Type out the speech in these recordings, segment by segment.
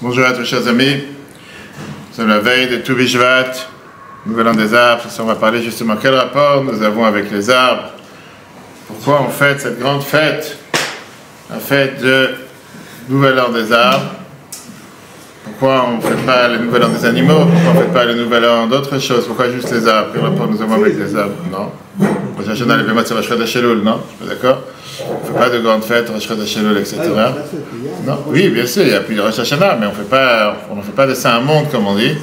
Bonjour à tous chers amis, nous sommes la veille de Tu Bishvat, nouvel an des arbres. On va parler justement quel rapport nous avons avec les arbres, pourquoi on fête cette grande fête, la fête de nouvel an des arbres, pourquoi on ne fait pas le nouvel an des animaux, pourquoi on ne fait pas le nouvel an d'autres choses, pourquoi juste les arbres, quel rapport nous avons avec les arbres, non? Rosh Hashanah, les Bémat, c'est Rosh Chodesh Elul, non? Je suis d'accord? On ne fait pas de grandes fêtes, Rosh Chodesh Elul, etc. Non? Oui, bien sûr, il y a plus de Rosh Hashanah, mais on ne fait pas de ça un monde, comme on dit.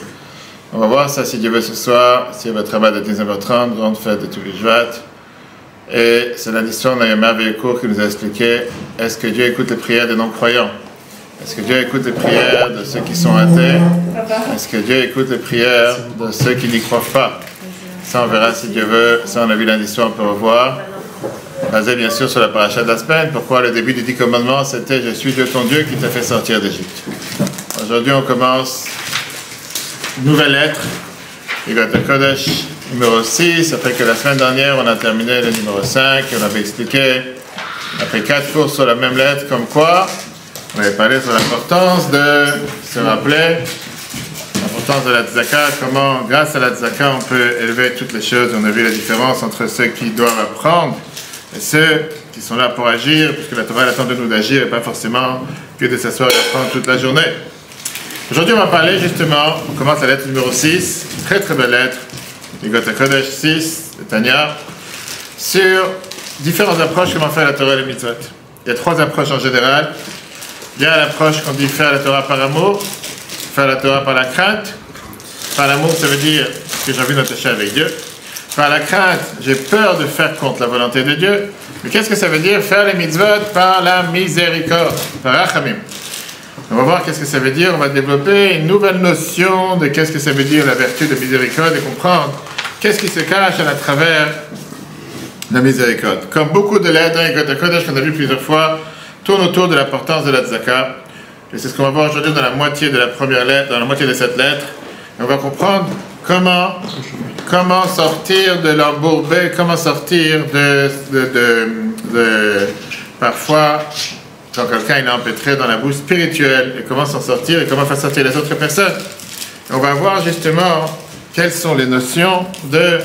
On va voir ça si Dieu veut ce soir, si votre travail de 19h30, grande fête de Tu Bishvat. Et c'est lundi soir, on a eu un merveilleux cours qui nous a expliqué est-ce que Dieu écoute les prières des non-croyants? Est-ce que Dieu écoute les prières de ceux qui sont athées? Est-ce que Dieu écoute les prières de ceux qui n'y croient pas? Ça, on verra si Dieu veut. Ça, on a vu lundi soir, on peut revoir. Basé bien sûr sur la paracha de la semaine. Pourquoi le début du 10 commandements, c'était « Je suis Dieu ton Dieu qui t'a fait sortir d'Égypte ». Aujourd'hui, on commence une nouvelle lettre, Igot Kodesh numéro 6. Après que la semaine dernière, on a terminé le numéro 5. Et on avait expliqué, après 4 cours sur la même lettre, comme quoi on avait parlé sur l'importance de se rappeler l'importance de la tzaka, comment, grâce à la tzaka, on peut élever toutes les choses. On a vu la différence entre ceux qui doivent apprendre et ceux qui sont là pour agir, puisque la Torah elle attend de nous d'agir et pas forcément que de s'asseoir et apprendre toute la journée. Aujourd'hui, on va parler justement, on commence la lettre numéro 6, très très belle lettre, Igot Kodesh 6, de Tanya, sur différentes approches comment faire la Torah et les mitzvot. Il y a 3 approches en général. Il y a l'approche qu'on dit faire la Torah par amour, faire la Torah par la crainte. Par l'amour, ça veut dire que j'ai envie d'attacher avec Dieu. Par la crainte, j'ai peur de faire contre la volonté de Dieu. Mais qu'est-ce que ça veut dire faire les mitzvot par la miséricorde, par rachamim? On va voir qu'est-ce que ça veut dire. On va développer une nouvelle notion de qu'est-ce que ça veut dire la vertu de miséricorde et comprendre qu'est-ce qui se cache à travers la miséricorde. Comme beaucoup de lettres dans Igot Kodesh qu'on a vu plusieurs fois, tourne autour de l'importance de la tzaka. Et c'est ce qu'on va voir aujourd'hui dans la moitié de la première lettre, dans la moitié de cette lettre. Et on va comprendre comment sortir de l'embourbé, comment sortir parfois, quand quelqu'un est empêtré dans la boue spirituelle, et comment s'en sortir, et comment faire sortir les autres personnes. Et on va voir justement quelles sont les notions de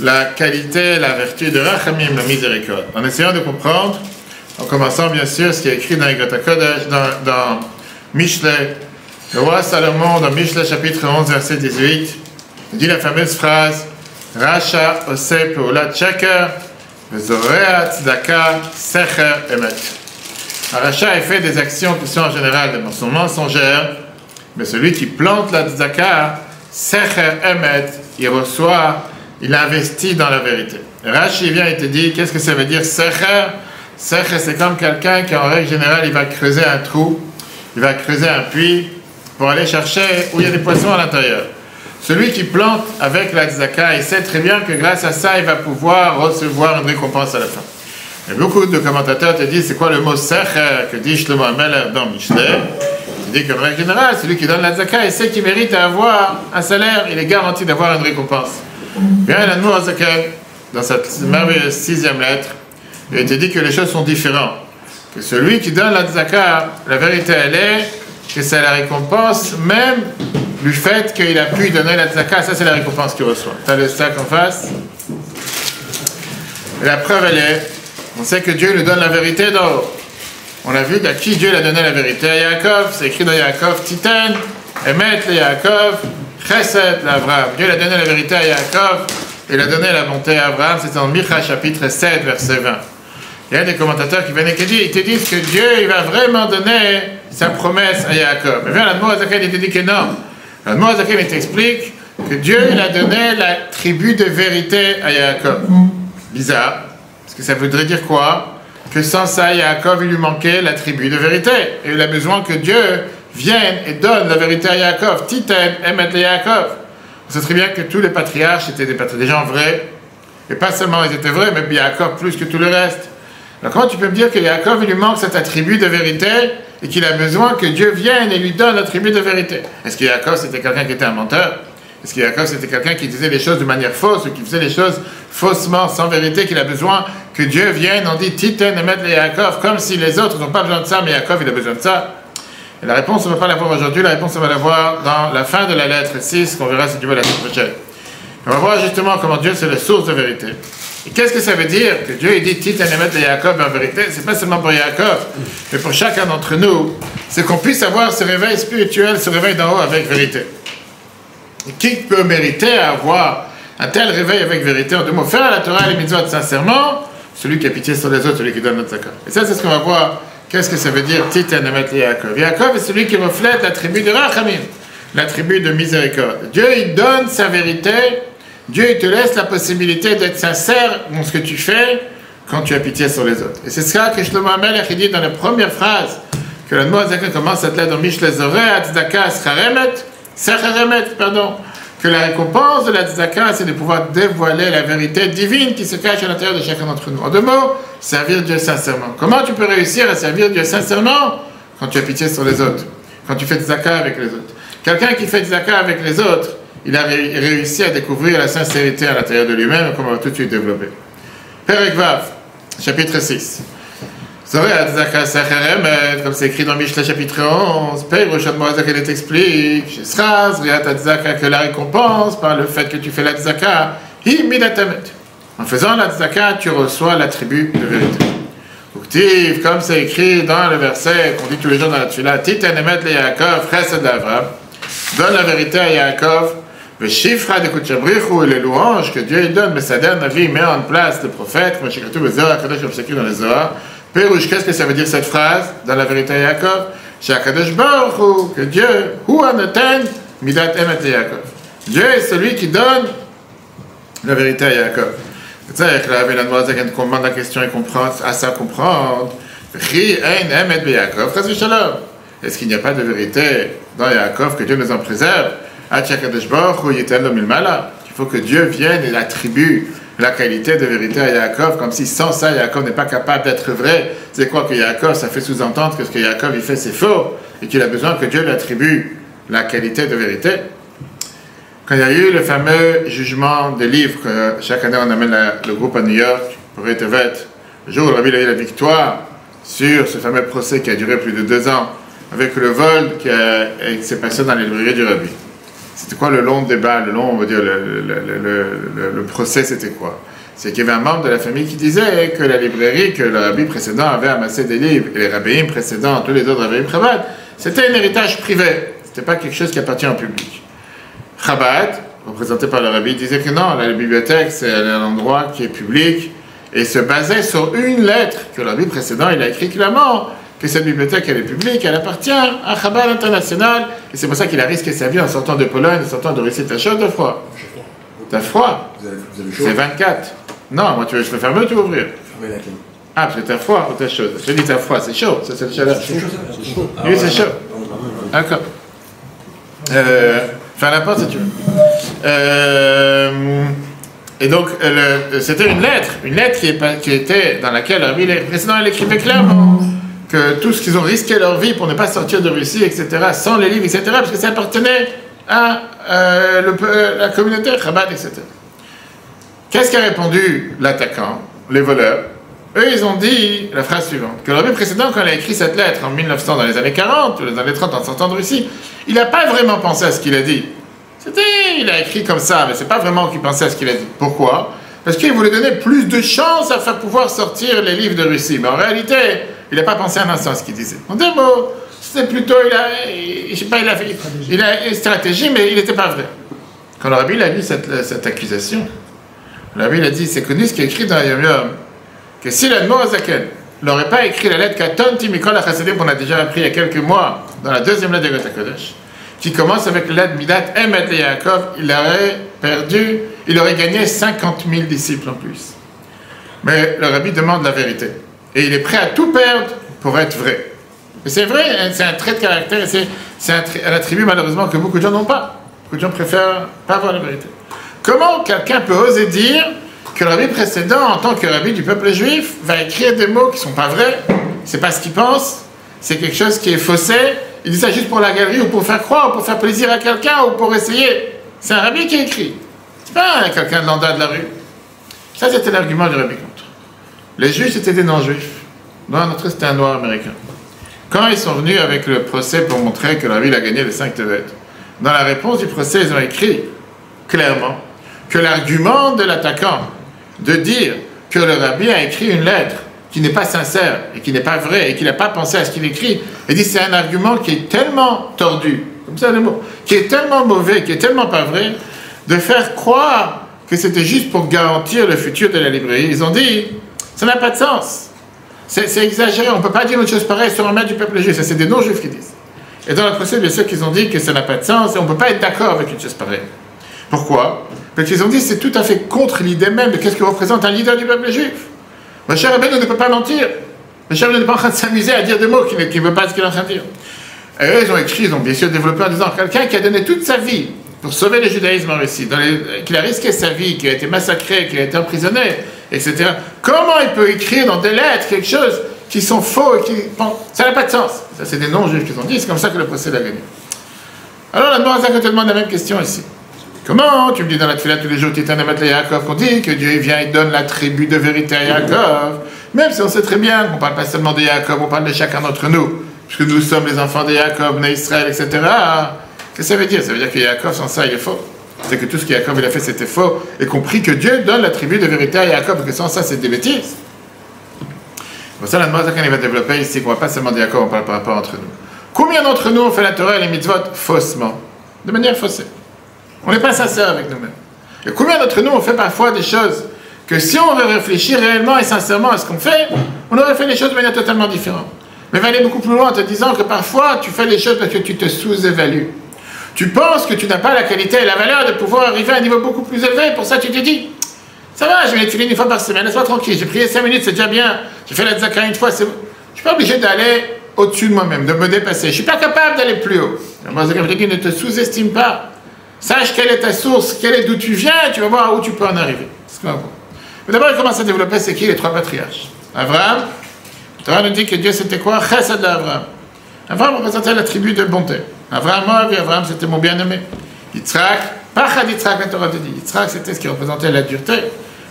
la qualité, la vertu de Rachamim, la miséricorde. En essayant de comprendre, en commençant bien sûr ce qui est écrit dans Igot Kodesh, dans Mishlei, le roi Salomon, dans Mishlei chapitre 11, verset 18, dit la fameuse phrase Racha oseh peulat sheker, vezorea tzedaka secher emet. Racha a fait des actions qui sont en général des mensonges mensongères, mais celui qui plante la tzedaka, secher emet, il reçoit, il investit dans la vérité. Rashi vient et te dit qu'est-ce que ça veut dire secher? Secher, c'est comme quelqu'un qui, en règle générale, il va creuser un trou, il va creuser un puits pour aller chercher où il y a des poissons à l'intérieur. Celui qui plante avec la tzedaka, il sait très bien que grâce à ça, il va pouvoir recevoir une récompense à la fin. Et beaucoup de commentateurs te disent, c'est quoi le mot secher que dit Shlomo HaMelech dans Mishlei? Il dit qu'en règle générale, celui qui donne la tzedaka, il sait qu'il mérite à avoir un salaire, il est garanti d'avoir une récompense. Bien, il a demandé à Zaken, dans cette merveilleuse 6e lettre, et il te dit que les choses sont différentes. Que celui qui donne la tzedaka, la vérité elle est que c'est la récompense même du fait qu'il a pu donner la tzedaka, ça c'est la récompense qu'il reçoit. Tu as le sac en face. Et la preuve elle est, on sait que Dieu nous donne la vérité d'or. On a vu à qui Dieu a donné la vérité. À Yaakov, c'est écrit dans Yaakov, Titan, Emet le Yaakov, Chesed l'Avraham. Dieu a donné la vérité à Yaakov, il a donné la bonté à Abraham, c'est dans Micha chapitre 7, verset 20. Il y a des commentateurs qui viennent et qui te disent que Dieu il va vraiment donner sa promesse à Yaakov. Mais bien, l'Admor HaZaken, il te dit que non. L'Admor HaZaken, il t'explique que Dieu il a donné la tribu de vérité à Yaakov. Bizarre. Parce que ça voudrait dire quoi? Que sans ça, Yaakov, il lui manquait la tribu de vérité. Et il a besoin que Dieu vienne et donne la vérité à Yaakov. Titan, Emet le Yaakov. On sait très bien que tous les patriarches étaient des gens vrais. Et pas seulement ils étaient vrais, mais Yaakov plus que tout le reste. Alors comment tu peux me dire que Yaakov, il lui manque cet attribut de vérité et qu'il a besoin que Dieu vienne et lui donne l'attribut de vérité? Est-ce que Yaakov, c'était quelqu'un qui était un menteur? Est-ce que Yaakov, c'était quelqu'un qui disait les choses de manière fausse ou qui faisait les choses faussement, sans vérité, qu'il a besoin que Dieu vienne? On dit Titan et mettre les Yaakov, comme si les autres n'ont pas besoin de ça, mais Yaakov, il a besoin de ça. Et la réponse, on ne va pas la voir aujourd'hui, la réponse, on va la voir dans la fin de la lettre 6, qu'on verra si Dieu veut la semaine prochaine. On va voir justement comment Dieu, c'est la source de vérité. Et qu'est-ce que ça veut dire que Dieu il dit Tit Anemet de Yaakov en vérité? C'est pas seulement pour Yaakov, mais pour chacun d'entre nous, c'est qu'on puisse avoir ce réveil spirituel, ce réveil d'en haut avec vérité. Et qui peut mériter à avoir un tel réveil avec vérité? En deux mots, faire la Torah et les mitzvot sincèrement, celui qui a pitié sur les autres, celui qui donne notre zakah. Et ça, c'est ce qu'on va voir. Qu'est-ce que ça veut dire Tit Anemet de Yaakov? Yaakov est celui qui reflète la tribu de Rachamim, la tribu de miséricorde. Dieu, il donne sa vérité. Dieu, il te laisse la possibilité d'être sincère dans ce que tu fais quand tu as pitié sur les autres. Et c'est ça que Shlomo HaMelech dit dans la première phrase que la Noazaka commence cette lettre dans Mishle Zoreh, Tzedaka Secharemet, que la récompense de la Tzedaka, c'est de pouvoir dévoiler la vérité divine qui se cache à l'intérieur de chacun d'entre nous. En deux mots, servir Dieu sincèrement. Comment tu peux réussir à servir Dieu sincèrement? Quand tu as pitié sur les autres, quand tu fais Tzedaka avec les autres. Quelqu'un qui fait Tzedaka avec les autres, il a réussi à découvrir la sincérité à l'intérieur de lui-même, comme on va tout de suite développer. Perek Vav, chapitre 6. Zoreh Tzedaka Secharemet, comme c'est écrit dans Mishle chapitre 11, Père Rosh Moazak, elle t'explique, Shesraz, Riat Tzedaka, que la récompense par le fait que tu fais la Tzedaka, hi midatamet. En faisant la Tzedaka, tu reçois l'attribut de vérité. Uktiv, comme c'est écrit dans le verset qu'on dit tous les jours dans la Tfila, Tit Anemet le Yaakov, Chesed Avraham, donne la vérité à Yaakov, le chiffre de Kutchabrichou et les louanges que Dieu donne, mais sa dernière vie met en place le prophète, comme c'est écrit dans les Zohar. Pérouche, qu'est-ce que ça veut dire cette phrase dans la vérité à Yaakov? Shakadosh Baruch Hu, que Dieu, Hu Anoten, Midat Emet Yaakov. Dieu est celui qui donne la vérité à Yaakov. C'est ça que la Noazak commande la question et comprend, à ça comprendre. Est-ce qu'il n'y a pas de vérité dans Yaakov, que Dieu nous en préserve? Il faut que Dieu vienne et attribue la qualité de vérité à Yaakov, comme si sans ça, Yaakov n'est pas capable d'être vrai. C'est quoi que Yaakov, ça fait sous-entendre que ce que Yaakov il fait, c'est faux, et qu'il a besoin que Dieu lui attribue la qualité de vérité. Quand il y a eu le fameux jugement des livres, que chaque année on amène le groupe à New York, pour Tevet, le jour où le Rabbi a eu la victoire sur ce fameux procès qui a duré plus de 2 ans, avec le vol qui s'est passé dans les librairies du Rabbi. C'était quoi le long débat, on va dire, le procès, c'était quoi? C'est qu'il y avait un membre de la famille qui disait que la librairie, que le Rabbi précédent avait amassé des livres, et les rabbins précédents, tous les autres rabbins Chabad, c'était un héritage privé, c'était pas quelque chose qui appartient au public. Chabad, représenté par le Rabbi, disait que non, la bibliothèque, c'est un endroit qui est public, et se basait sur une lettre que le Rabbi précédent, il a écrit clairement, que cette bibliothèque, elle est publique, elle appartient à Chabad International, et c'est pour ça qu'il a risqué sa vie en sortant de Pologne, en sortant de Russie. T'as chaud ou t'as froid? T'as froid? Vous avez chaud? C'est 24. Non, moi, tu veux que je peux fermer ou tu veux ouvrir? Fermer la clé. Ah, parce que t'as froid ou t'as chaud? Je te dis t'as froid, c'est chaud, ça c'est le chaleur. C'est chaud, c'est chaud. Oui, c'est chaud. D'accord. Enfin, n'importe si tu veux. Et donc, c'était une lettre qui était dans laquelle le précédent, il écrivait clairement que tout ce qu'ils ont risqué leur vie pour ne pas sortir de Russie, etc., sans les livres, etc., parce que ça appartenait à la communauté Chabad, etc. Qu'est-ce qu'a répondu l'attaquant, les voleurs? Eux, ils ont dit la phrase suivante, que le Rabbi précédent, quand il a écrit cette lettre en 1900, dans les années 40, ou les années 30, en sortant de Russie, il n'a pas vraiment pensé à ce qu'il a dit. Il a écrit comme ça, mais c'est pas vraiment qu'il pensait à ce qu'il a dit. Pourquoi? Parce qu'il voulait donner plus de chance à faire pouvoir sortir les livres de Russie. Mais en réalité, il n'a pas pensé un instant à ce qu'il disait. En deux mots, c'était plutôt, il a une stratégie, mais il n'était pas vrai. Quand le Rabbi a lu cette accusation, le Rabbi a dit, c'est connu ce qui est écrit dans Yom Yom, que si l'Admor Azaken n'aurait pas écrit la lettre Katonti Mikol HaChassidim qu'on a déjà appris il y a quelques mois, dans la deuxième lettre de Gota Kodesh, qui commence avec la lettre Midat Emet le Yaakov, il aurait gagné 50 000 disciples en plus. Mais le Rabbi demande la vérité. Et il est prêt à tout perdre pour être vrai. Et c'est vrai, c'est un trait de caractère, et c'est un attribut malheureusement que beaucoup de gens n'ont pas. Beaucoup de gens préfèrent pas avoir la vérité. Comment quelqu'un peut oser dire que le Rabbi précédent, en tant que Rabbi du peuple juif, va écrire des mots qui ne sont pas vrais, c'est pas ce qu'il pense, c'est quelque chose qui est faussé, il dit ça juste pour la galerie, ou pour faire croire, ou pour faire plaisir à quelqu'un, ou pour essayer. C'est un Rabbi qui écrit. C'est pas quelqu'un de lambda de la rue. Ça, c'était l'argument du Rabbi contre. Les Juifs, c'était des non-Juifs. Dans notre c'était un Noir américain. Quand ils sont venus avec le procès pour montrer que le rabbi a gagné les 5 tevet, dans la réponse du procès, ils ont écrit clairement que l'argument de l'attaquant de dire que le rabbi a écrit une lettre qui n'est pas sincère et qui n'est pas vraie et qu'il n'a pas pensé à ce qu'il écrit, il dit c'est un argument qui est tellement tordu, comme ça le mot, qui est tellement mauvais, qui est tellement pas vrai, de faire croire que c'était juste pour garantir le futur de la librairie. Ils ont dit, ça n'a pas de sens. C'est exagéré, on ne peut pas dire une chose pareille sur un maître du peuple juif, ça c'est des non-juifs qui disent. Et dans le procès, bien sûr qu'ils ont dit que ça n'a pas de sens et on ne peut pas être d'accord avec une chose pareille. Pourquoi? Parce qu'ils ont dit que c'est tout à fait contre l'idée même de qu'est-ce que représente un leader du peuple juif. Moshe Rabbeinu ne peut pas mentir. Moshe Rabbeinu n'est pas en train de s'amuser à dire des mots qu'il ne veut pas ce qu'il est en train de dire. Et eux, ils ont écrit, ils ont bien sûr développé en disant quelqu'un qui a donné toute sa vie pour sauver le judaïsme en Russie, qu'il a risqué sa vie, qu'il a été massacré, qu'il a été emprisonné, etc. Comment il peut écrire dans des lettres quelque chose qui sont faux et qui... Bon, ça n'a pas de sens. Ça, c'est des non-juifs qui ont dit, c'est comme ça que le procès l'a gagné. Alors, la Noirzac te demande la même question ici. Comment tu me dis dans la Tfila tous les jours, Titan Amat Yaakov, qu'on dit que Dieu vient et donne l'attribut de vérité à Yaakov, même si on sait très bien qu'on ne parle pas seulement de Yaakov, on parle de chacun d'entre nous, puisque nous sommes les enfants de Yaakov, né Israël, etc. Qu'est-ce que ça veut dire? Ça veut dire que Yaakov, sans ça, il est faux. C'est que tout ce que Yaakov il a fait, c'était faux, et compris que Dieu donne l'attribut de vérité à Yaakov, parce que sans ça, c'est des bêtises. Pour ça, la Noirzac va développer ici qu'on ne va pas seulement de Yaakov, on parle par rapport entre nous. Combien d'entre nous ont fait la Torah et les mitzvot faussement, de manière faussée? On n'est pas sincère avec nous-mêmes. Et combien d'entre nous ont fait parfois des choses que si on veut réfléchir réellement et sincèrement à ce qu'on fait, on aurait fait les choses de manière totalement différente. Mais va aller beaucoup plus loin en te disant que parfois tu fais les choses parce que tu te sous-évalues. Tu penses que tu n'as pas la qualité et la valeur de pouvoir arriver à un niveau beaucoup plus élevé, pour ça tu te dis, ça va, je vais les filer une fois par semaine, laisse-moi tranquille, j'ai prié 5 minutes, c'est déjà bien, j'ai fait la tzaka une fois, c'est bon. Je ne suis pas obligé d'aller au-dessus de moi-même, de me dépasser, je ne suis pas capable d'aller plus haut. Moi, je dis, ne te sous-estime pas. Sache quelle est ta source, d'où tu viens, et tu vas voir où tu peux en arriver. Mais d'abord, il commence à développer, c'est qui les 3 patriarches? Abraham, la Torah nous dit que Dieu c'était quoi? Chesed d'Abraham. Abraham représentait la tribu de bonté. Abraham, c'était mon bien-aimé. Yitzhak, Pachad Yitzhak, la Torah te dit. Yitzhak, c'était ce qui représentait la dureté,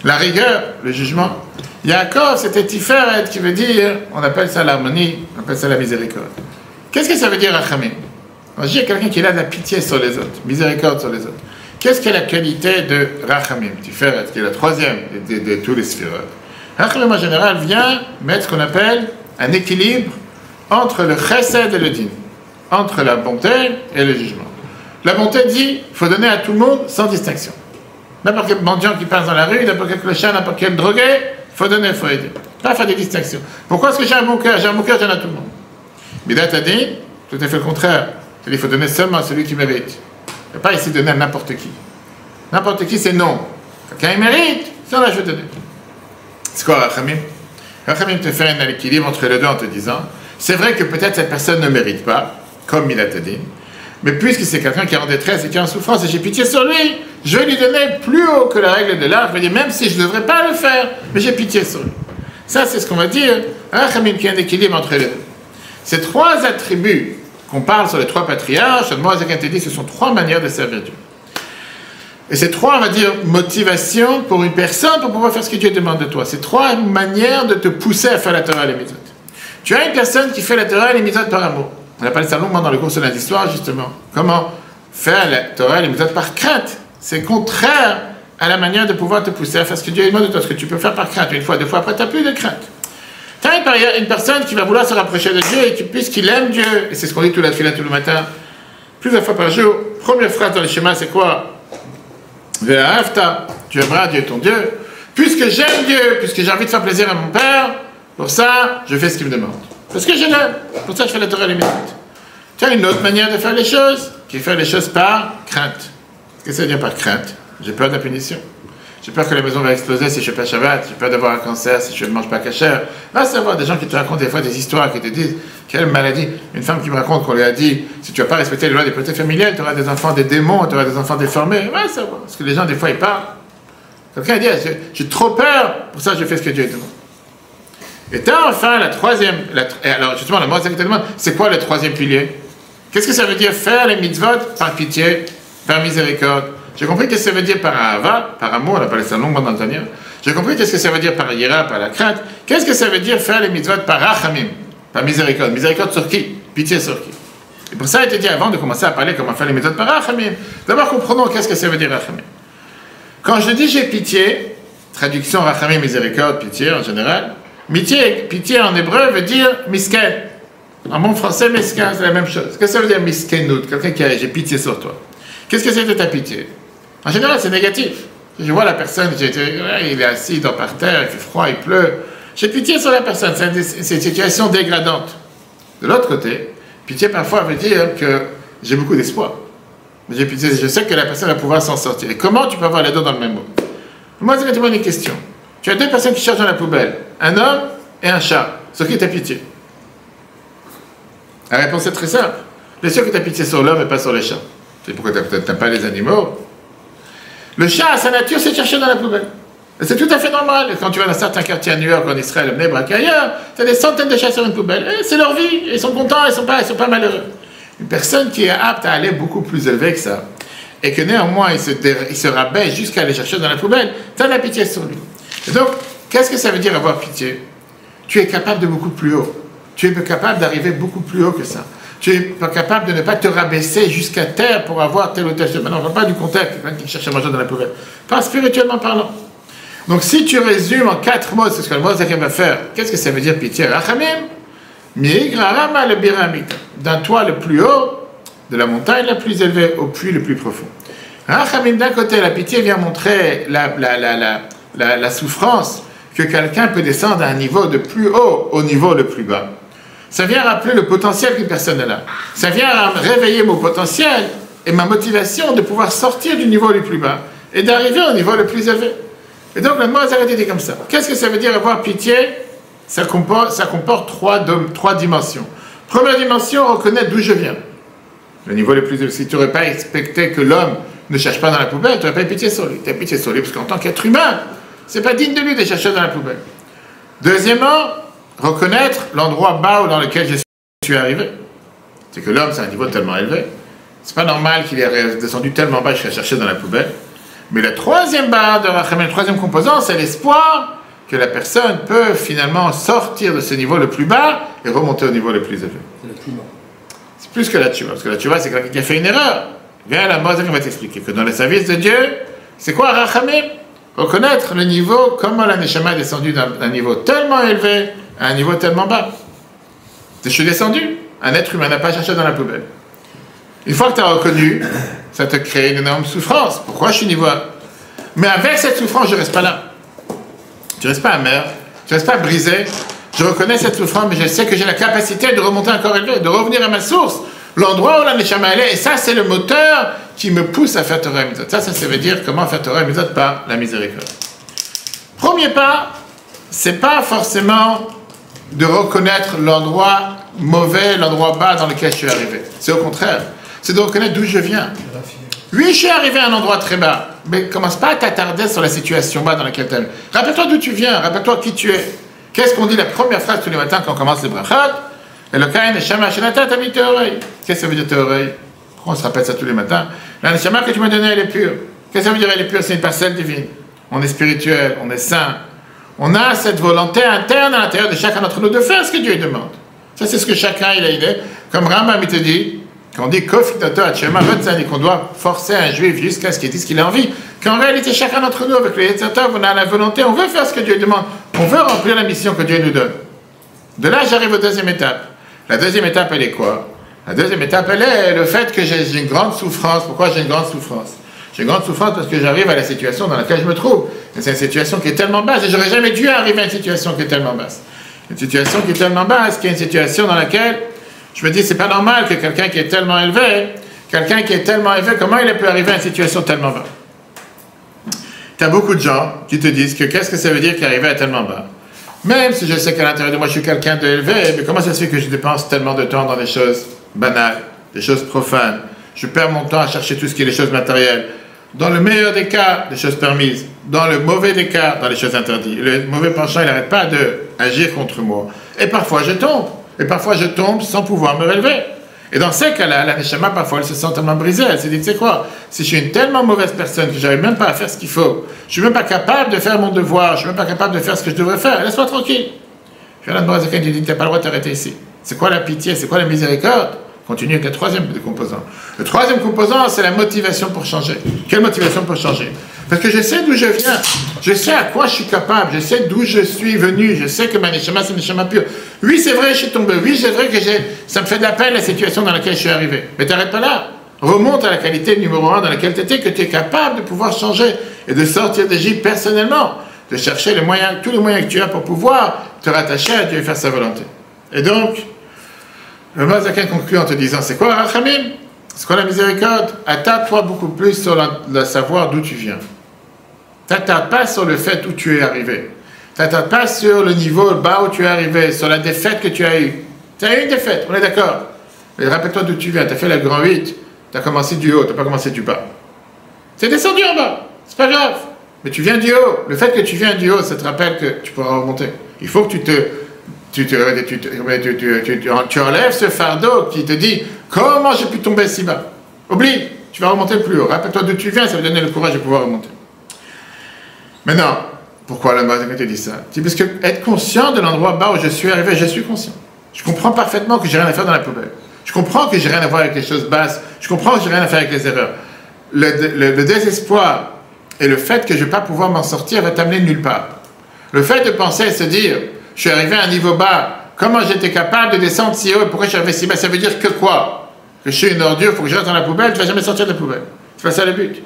la rigueur, le jugement. Yaakov, c'était Tiferet, qui veut dire, on appelle ça l'harmonie, on appelle ça la miséricorde. Qu'est-ce que ça veut dire, Rachamim? Il y a quelqu'un qui a de la pitié sur les autres, miséricorde sur les autres. Qu'est-ce que la qualité de Rachamim, Tiferet, qui est la 3e de tous les sphirotes? Rachamim, en général, vient mettre ce qu'on appelle un équilibre entre le chesed et le din, entre la bonté et le jugement. La bonté dit, il faut donner à tout le monde sans distinction. N'importe quel mendiant qui passe dans la rue, n'importe quel clochard, n'importe quel drogué, il faut donner, il faut aider. Pas faire des distinctions. Pourquoi est-ce que j'ai un bon cœur? J'ai un bon cœur, j'en ai à tout le monde. Bidat a dit, tout à fait le contraire. Il faut donner seulement à celui qui mérite. Il ne faut pas ici donner à n'importe qui. N'importe qui, c'est non. Quelqu'un il mérite, ça là je vais donner. C'est quoi Rachamim? Rachamim te fait un équilibre entre les deux en te disant, c'est vrai que peut-être cette personne ne mérite pas, comme il a te dit, mais puisque c'est quelqu'un qui est en détresse et qui est en souffrance et j'ai pitié sur lui, je vais lui donner plus haut que la règle de l'art. Je vais dire, même si je ne devrais pas le faire, mais j'ai pitié sur lui. Ça, c'est ce qu'on va dire, Rachamim qui est un équilibre entre les deux. Ces 3 attributs qu'on parle sur les 3 patriarches, moi, dit, ce sont 3 manières de servir Dieu. Et ces 3, on va dire, motivations pour une personne pour pouvoir faire ce que Dieu demande de toi. C'est 3 manières de te pousser à faire la Torah et les mitzvot. Tu as une personne qui fait la Torah et les mitzvot par amour. On appelle ça longuement dans le cours de lundi soir, justement. Comment faire la Torah et les mitzvot par crainte. C'est contraire à la manière de pouvoir te pousser à faire ce que Dieu demande de toi, ce que tu peux faire par crainte. Une fois, 2 fois, après, tu n'as plus de crainte. Tu as une personne qui va vouloir se rapprocher de Dieu et puisqu'il aime Dieu, et c'est ce qu'on dit tout la fila tout le matin, plusieurs fois par jour, première phrase dans le schéma, c'est quoi? Ve'ahavta, tu aimeras Dieu ton Dieu. Puisque j'aime Dieu, puisque j'ai envie de faire plaisir à mon Père, pour ça, je fais ce qu'il me demande. Parce que je l'aime, pour ça je fais la Torah et les mitzvot. Tu as une autre manière de faire les choses, qui est faire les choses par crainte. Qu'est-ce que ça veut dire par crainte? J'ai peur de la punition. J'ai peur que la maison va exploser si je ne fais pas Shabbat. J'ai peur d'avoir un cancer si je ne mange pas kasher. Va savoir des gens qui te racontent des fois des histoires, qui te disent quelle maladie. Une femme qui me raconte qu'on lui a dit si tu ne vas pas respecter les lois des protés familiales, tu auras des enfants des démons, tu auras des enfants déformés. Va savoir. Parce que les gens, des fois, ils parlent. Quelqu'un dit j'ai trop peur, pour ça je fais ce que Dieu demande. Et tu as enfin la 3e. Alors justement, la Noirzac te demande c'est quoi le 3e pilier? Qu'est-ce que ça veut dire faire les mitzvot par pitié, par miséricorde? J'ai compris qu'est-ce que ça veut dire par ahava, par amour, on appelle ça longuement dans le Tanya. J'ai compris qu'est-ce que ça veut dire par yira, par la crainte. Qu'est-ce que ça veut dire faire les mitzvot par rachamim, Pas miséricorde. Miséricorde sur qui? Pitié sur qui? Et pour ça, il était dit avant de commencer à parler comment faire les méthodes par rachamim. D'abord, comprenons qu'est-ce que ça veut dire rachamim. Quand je dis j'ai pitié, traduction rachamim, miséricorde, pitié en général, pitié en hébreu veut dire misken. En bon français, mesquin, c'est la même chose. Qu'est-ce que ça veut dire miskenout? Quelqu'un qui a j'ai pitié sur toi. Qu'est-ce que c'est que ta pitié? En général, c'est négatif. Je vois la personne, il est assis par terre, il fait froid, il pleut. J'ai pitié sur la personne, c'est une situation dégradante. De l'autre côté, pitié parfois veut dire que j'ai beaucoup d'espoir. J'ai pitié, je sais que la personne va pouvoir s'en sortir. Et comment tu peux avoir les deux dans le même mot? Moi, c'est une question. Tu as deux personnes qui cherchent dans la poubelle, un homme et un chat. Sur qui tu as pitié? La réponse est très simple. Bien sûr que tu as pitié sur l'homme et pas sur le chat. C'est pourquoi tu n'aimes pas les animaux. Le chat, à sa nature, c'est de chercher dans la poubelle. Et c'est tout à fait normal. Quand tu vas dans certains quartiers à New York, en Israël, Bnei Brak, ailleurs, tu as des centaines de chats sur une poubelle. Et c'est leur vie. Ils sont contents, ils ne sont pas malheureux. Une personne qui est apte à aller beaucoup plus élevé que ça, et que néanmoins il se rabaisse jusqu'à aller chercher dans la poubelle, tu as de la pitié sur lui. Et donc, qu'est-ce que ça veut dire avoir pitié? Tu es capable de beaucoup plus haut. Tu es capable d'arriver beaucoup plus haut que ça. Tu es capable de ne pas te rabaisser jusqu'à terre pour avoir tel ou tel chose. Maintenant, on ne parle pas du contexte, quelqu'un qui cherche à manger dans la poubelle. Pas spirituellement parlant. Donc, si tu résumes en 4 mots, c'est ce que le Mozakim va faire. Qu'est-ce que ça veut dire pitié? Rachamim, mi'grarama le biramita. D'un toit le plus haut, de la montagne la plus élevée au puits le plus profond. Rachamim, d'un côté, la pitié vient montrer la souffrance que quelqu'un peut descendre à un niveau de plus haut au niveau le plus bas. Ça vient rappeler le potentiel qu'une personne a. Ça vient réveiller mon potentiel et ma motivation de pouvoir sortir du niveau le plus bas et d'arriver au niveau le plus élevé. Et donc, le mot a été comme ça. Qu'est-ce que ça veut dire avoir pitié? Ça comporte trois dimensions. Première dimension, reconnaître d'où je viens. Le niveau le plus élevé. Si tu n'aurais pas expecté que l'homme ne cherche pas dans la poubelle, tu n'aurais pas eu pitié sur lui. Tu as pitié sur lui parce qu'en tant qu'être humain, c'est pas digne de lui de chercher dans la poubelle. Deuxièmement, reconnaître l'endroit bas dans lequel je suis arrivé. C'est que l'homme, c'est un niveau tellement élevé. C'est pas normal qu'il ait descendu tellement bas jusqu'à chercher dans la poubelle. Mais la troisième barre de Rachamim, le troisième composant, c'est l'espoir que la personne peut finalement sortir de ce niveau le plus bas et remonter au niveau le plus élevé. C'est la tchouva. C'est plus que la tchouva, parce que la tchouva, c'est quelqu'un qui a fait une erreur. Viens à la Mozakim qui va t'expliquer que dans le service de Dieu, c'est quoi Rachamim? Reconnaître le niveau, comment la Neshama est descendue d'un niveau tellement élevé à un niveau tellement bas. Je suis descendu, un être humain n'a pas cherché dans la poubelle. Une fois que tu as reconnu, ça te crée une énorme souffrance. Pourquoi je suis niveau 1? Mais avec cette souffrance, je ne reste pas là. Je ne reste pas amer, je ne reste pas brisé. Je reconnais cette souffrance, mais je sais que j'ai la capacité de remonter encore élevé, de revenir à ma source, l'endroit où la Neshama est. Et ça, c'est le moteur qui me pousse à faire Torah et Mitzvot. Ça veut dire comment faire Torah et Mitzvot par la miséricorde. Premier pas, c'est pas forcément de reconnaître l'endroit mauvais, l'endroit bas dans lequel je suis arrivé. C'est au contraire. C'est de reconnaître d'où je viens. Oui, je suis arrivé à un endroit très bas, mais commence pas à t'attarder sur la situation bas dans laquelle tu es. Rappelle-toi d'où tu viens, rappelle-toi qui tu es. Qu'est-ce qu'on dit la première phrase tous les matins quand on commence les brachot? Elokai neshama shenata tami teorei. Qu'est-ce que ça veut dire teorei? Pourquoi on se rappelle ça tous les matins? La neshama que tu m'as donnée, elle est pure. Qu'est-ce que ça veut dire elle est pure? C'est une parcelle divine. On est spirituel, on est saint. On a cette volonté interne à l'intérieur de chacun d'entre nous de faire ce que Dieu demande. Ça, c'est ce que chacun il a idée. Comme Rambam il te dit, quand on dit qu'on doit forcer un juif jusqu'à ce qu'il dise qu'il a envie, qu'en réalité, chacun d'entre nous, avec le Yetzirah, on a la volonté, on veut faire ce que Dieu demande, on veut remplir la mission que Dieu nous donne. De là, j'arrive aux deuxième étape. La deuxième étape, elle est quoi? La deuxième étape, elle est le fait que j'ai une grande souffrance. Pourquoi j'ai une grande souffrance? J'ai une grande souffrance parce que j'arrive à la situation dans laquelle je me trouve. Et c'est une situation qui est tellement basse, et j'aurais jamais dû arriver à une situation qui est tellement basse. Une situation qui est tellement basse, qui est une situation dans laquelle je me dis, c'est pas normal que quelqu'un qui est tellement élevé, comment il peut arriver à une situation tellement basse? Tu as beaucoup de gens qui te disent que qu'est-ce que ça veut dire qu'arriver à tellement bas? Même si je sais qu'à l'intérieur de moi, je suis quelqu'un d'élevé, mais comment ça se fait que je dépense tellement de temps dans des choses banales, des choses profanes? Je perds mon temps à chercher tout ce qui est les choses matérielles. Dans le meilleur des cas, des choses permises. Dans le mauvais des cas, dans les choses interdites. Le mauvais penchant, il n'arrête pas d'agir contre moi. Et parfois, je tombe. Et parfois, je tombe sans pouvoir me relever. Et dans ces cas-là, la Neshama, parfois, elle se sent tellement brisée. Elle se dit, tu sais quoi, si je suis une tellement mauvaise personne que j'arrive même pas à faire ce qu'il faut, je suis même pas capable de faire mon devoir, je suis même pas capable de faire ce que je devrais faire, laisse-moi tranquille. Je viens là, tu dis, tu n'as pas le droit de t'arrêter ici. C'est quoi la pitié? C'est quoi la miséricorde? Continue avec le troisième composant. Le troisième composant, c'est la motivation pour changer. Quelle motivation pour changer? Parce que je sais d'où je viens. Je sais à quoi je suis capable. Je sais d'où je suis venu. Je sais que ma neshama, c'est une neshama pure. Oui, c'est vrai, je suis tombé. Oui, c'est vrai que ça me fait de la peine la situation dans laquelle je suis arrivé. Mais t'arrête pas là. Remonte à la qualité numéro 1 dans laquelle tu étais, que tu es capable de pouvoir changer et de sortir d'Égypte personnellement. De chercher les moyens, tous les moyens que tu as pour pouvoir te rattacher à Dieu et faire sa volonté. Et donc, le Mazakin conclut en te disant, c'est quoi Rachamim? C'est quoi la miséricorde? Attarde-toi beaucoup plus sur le savoir d'où tu viens. T'attarde pas sur le fait où tu es arrivé. T'attarde pas sur le niveau bas où tu es arrivé, sur la défaite que tu as eue. Tu as eu une défaite, on est d'accord. Mais rappelle-toi d'où tu viens, tu as fait la grand 8, tu as commencé du haut, tu n'as pas commencé du bas. Tu es descendu en bas, c'est pas grave. Mais tu viens du haut. Le fait que tu viens du haut, ça te rappelle que tu pourras remonter. Il faut que tu enlèves ce fardeau qui te dit comment j'ai pu tomber si bas. Oublie, tu vas remonter plus haut. Rappelle-toi d'où tu viens, ça va donner le courage de pouvoir remonter. Maintenant, pourquoi la base te dit ça? C'est parce que être conscient de l'endroit bas où je suis arrivé, je suis conscient. Je comprends parfaitement que j'ai rien à faire dans la poubelle. Je comprends que j'ai rien à voir avec les choses basses. Je comprends que j'ai rien à faire avec les erreurs. Le désespoir et le fait que je ne vais pas pouvoir m'en sortir va t'amener nulle part. Le fait de penser et se dire, je suis arrivé à un niveau bas, comment j'étais capable de descendre si haut et pourquoi je suis arrivé si bas, ça veut dire que quoi? Que je suis une ordure, il faut que je reste dans la poubelle, tu ne vas jamais sortir de la poubelle. C'est pas ça le but.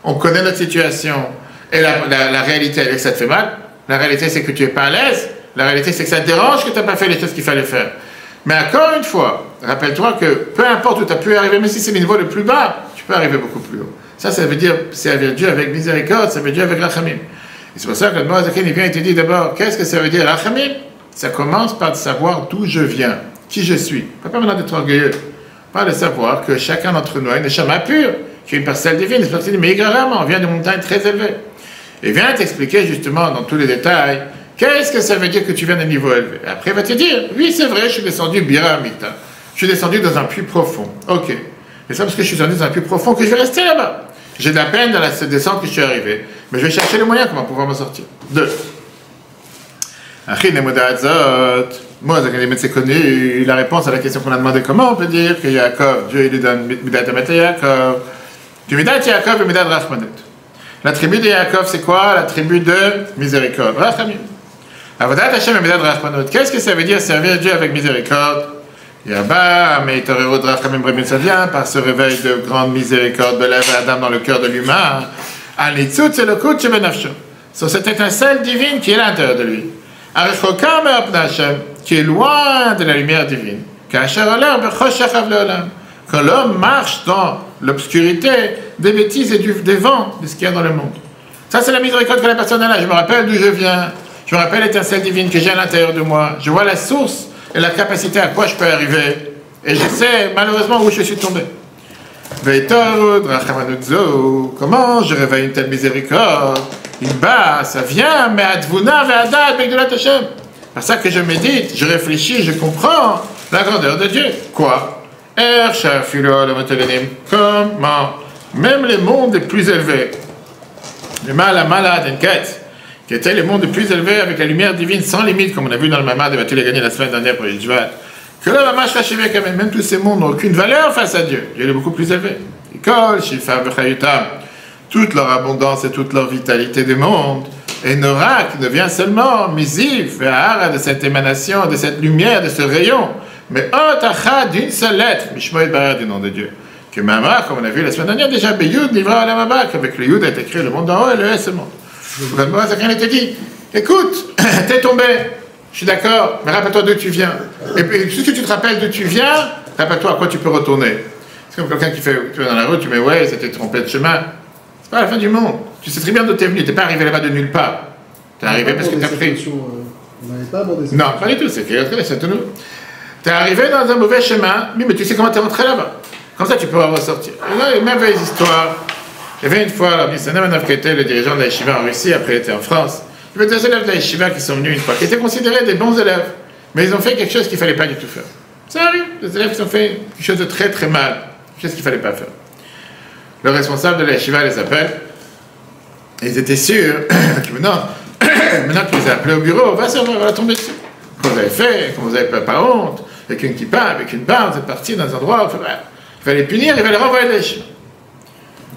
On connaît notre situation et la réalité, elle est que ça te fait mal. La réalité, c'est que tu n'es pas à l'aise. La réalité, c'est que ça te dérange que tu n'as pas fait les choses qu'il fallait faire. Mais encore une fois, rappelle-toi que peu importe où tu as pu arriver, même si c'est le niveau le plus bas, tu peux arriver beaucoup plus haut. Ça veut dire servir Dieu avec miséricorde, ça veut dire avec rachamim. Et c'est pour ça que le Moazaken, il vient et te dit d'abord, qu'est-ce que ça veut dire rachamim? Ça commence par de savoir d'où je viens, qui je suis. Pas besoin d'être orgueilleux. Pas de savoir que chacun d'entre nous a une neshama pure, qui est une parcelle divine, une parcelle mais également, on vient de montagnes très élevées. Et vient t'expliquer justement dans tous les détails, qu'est-ce que ça veut dire que tu viens d'un niveau élevé? Après, il va te dire, oui, c'est vrai, je suis descendu Bira Amita. Je suis descendu dans un puits profond. Ok. Et c'est parce que je suis descendu dans un puits profond que je vais rester là-bas. J'ai de la peine dans cette descente que je suis arrivé. Mais je vais chercher les moyens comment pouvoir m'en sortir. 2. Moi, c'est connu la réponse à la question qu'on a demandé comment on peut dire que Yaakov, Dieu il lui donne Midat Amet Yaakov. Du Midat Yaakov et Midat Rachmanet. La tribu de Yaakov, c'est quoi? La tribu de miséricorde. Rachamim. Avodat Hashem et Midat Rachmanet. Qu'est-ce que ça veut dire servir Dieu avec miséricorde? Yabba, mais Torero de Rachamim Bremil, ça vient par ce réveil de grande miséricorde de l'Ève Adam dans le cœur de l'humain. Anitzut, c'est le coup de Shebenafsho. Sur cette étincelle divine qui est à l'intérieur de lui. Arechokam et Hashem, qui est loin de la lumière divine. Quand l'homme marche dans l'obscurité des bêtises et des vents de ce qu'il y a dans le monde. Ça, c'est la miséricorde que la personne a là. Je me rappelle d'où je viens. Je me rappelle l'étincelle divine que j'ai à l'intérieur de moi. Je vois la source et la capacité à quoi je peux arriver. Et je sais malheureusement où je suis tombé. Comment je réveille une telle miséricorde? Ça vient, mais advuna ve'adat be'gdulat Hashem. C'est ça que je médite, je réfléchis, je comprends la grandeur de Dieu. Quoi? Comment? Même les mondes les plus élevés, le malade, qui étaient les mondes les plus élevés avec la lumière divine sans limite, comme on a vu dans le Mamad, et va-t-il gagner la semaine dernière pour les Jvat, que là, même tous ces mondes n'ont aucune valeur face à Dieu. Dieu est beaucoup plus élevé. École, Shifa, Vechayutam, toute leur abondance et toute leur vitalité du monde. Et Norak ne vient seulement, Mizif, Ve'ahara, de cette émanation, de cette lumière, de ce rayon. Mais Otacha d'une seule lettre, Mishmoed Bara du nom de Dieu. Que Mama, comme on a vu la semaine dernière, déjà, Beyud, Livra Alamabak, avec le Yud a été créé le monde d'en haut et le S le monde. Quand moi, ça te dit, écoute, t'es tombé. Je suis d'accord, mais rappelle-toi d'où tu viens. Et puis, si tu te rappelles d'où tu viens, rappelle-toi à quoi tu peux retourner. C'est comme quelqu'un qui fait, tu vas dans la route, tu mets, ouais, c'était trompé de chemin. C'est pas la fin du monde. Tu sais très bien d'où tu es venu. Tu n'es pas arrivé là-bas de nulle part. Tu es arrivé parce que tu as pris. On n'avait pas abordé ça. Non, pas du tout, c'est tout nous. Tu es arrivé dans un mauvais chemin, oui, mais tu sais comment tu es rentré là-bas. Comme ça, tu peux ressortir. Et là, il y a une merveilleuse histoire. Il y avait une fois, alors, Nissanemanov, qui était le dirigeant de la Yeshiva en Russie, après il était en France. Il y avait des élèves de la Yeshiva qui sont venus une fois, qui étaient considérés des bons élèves, mais ils ont fait quelque chose qu'il ne fallait pas du tout faire. Ça arrive, des élèves qui ont fait quelque chose de très très mal, quelque chose qu'il ne fallait pas faire. Le responsable de la Yeshiva les appelle, et ils étaient sûrs que maintenant qu'ils les a appelés au bureau, va tomber dessus. Comment vous avez fait, comment vous avez pas honte, avec une kippa, avec une barbe, vous êtes parti dans un endroit où il fallait les punir, il fallait les renvoyer de la yeshiva.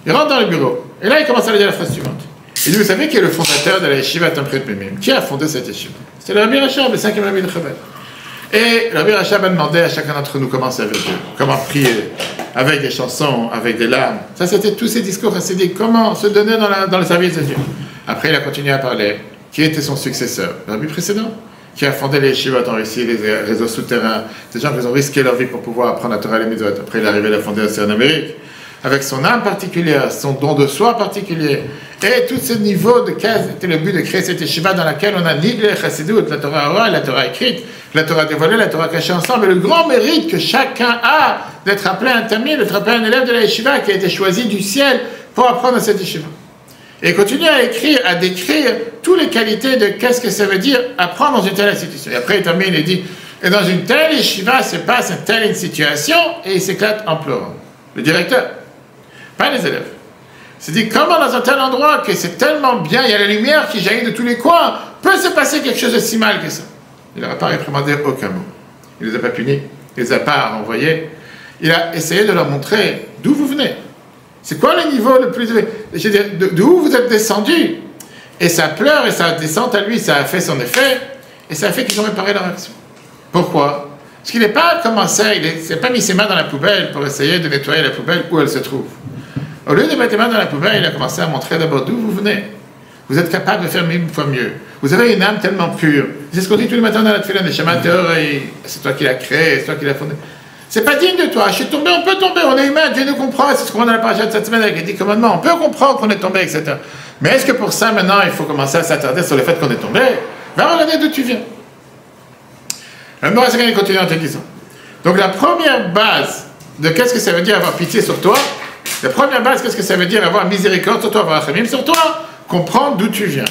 Il rentre dans le bureau, et là il commence à lui dire la phrase suivante. Il dit, vous savez qui est le fondateur de la yeshiva Tamkhet Memim? Qui a fondé cette yeshiva? C'est le Rabbi Rachab, le 5e Rabbi de Chabad. Et le Rabbi Rachab a demandé à chacun d'entre nous comment servir Dieu, comment prier, avec des chansons, avec des larmes. Ça, c'était tous ces discours chassidiques, comment se donner dans le service de Dieu. Après, il a continué à parler. Qui était son successeur? Le Rabbi précédent, qui a fondé les yeshivot en Russie, les réseaux souterrains, des gens qui ont risqué leur vie pour pouvoir apprendre la Torah et les mitzvot. Après, il est arrivé à la fonder aussi en Amérique, avec son âme particulière, son don de soi particulier, et tous ces niveaux de cas, c'était le but de créer cette yeshiva dans laquelle on a niglé chassidut, la Torah orale, la Torah écrite, la Torah dévoilée, la Torah cachée ensemble, et le grand mérite que chacun a d'être appelé un tamid, d'être appelé un élève de la yeshiva qui a été choisi du ciel pour apprendre à cette yeshiva. Et continue à écrire, à décrire toutes les qualités de qu'est-ce que ça veut dire apprendre dans une telle institution. Et après, il termine et dit, et dans une telle yeshiva se passe une telle situation, et il s'éclate en pleurant. Le directeur, pas les élèves. Il s'est dit, comment dans un tel endroit, que c'est tellement bien, il y a la lumière qui jaillit de tous les coins, peut se passer quelque chose de si mal que ça? Il n'a pas réprimandé aucun mot. Il ne les a pas punis, il ne les a pas renvoyés. Il a essayé de leur montrer d'où vous venez. C'est quoi le niveau le plus élevé? Je veux dire, d'où vous êtes descendu? Et ça pleure et ça descend à lui, ça a fait son effet, et ça a fait qu'ils ont réparé leur action. Pourquoi? Parce qu'il n'est pas commencé, il n'a pas mis ses mains dans la poubelle pour essayer de nettoyer la poubelle où elle se trouve. Au lieu de mettre les mains dans la poubelle, il a commencé à montrer d'abord d'où vous venez. Vous êtes capable de faire 1000 fois mieux. Vous avez une âme tellement pure. C'est ce qu'on dit tous les matins dans la tefila, c'est toi qui l'as créé, c'est toi qui l'as fondé. C'est pas digne de toi. Je suis tombé, on peut tomber, on est humain, Dieu nous comprend. C'est ce qu'on voit dans la paracha de cette semaine avec les 10 commandements. On peut comprendre qu'on est tombé, etc. Mais est-ce que pour ça, maintenant, il faut commencer à s'attarder sur le fait qu'on est tombé? Va regarder d'où tu viens. Le Morazakan, il continue en te disant. Donc la première base de qu'est-ce que ça veut dire avoir pitié sur toi, la première base, qu'est-ce que ça veut dire avoir miséricorde sur toi, avoir achamim sur toi, comprendre d'où tu viens.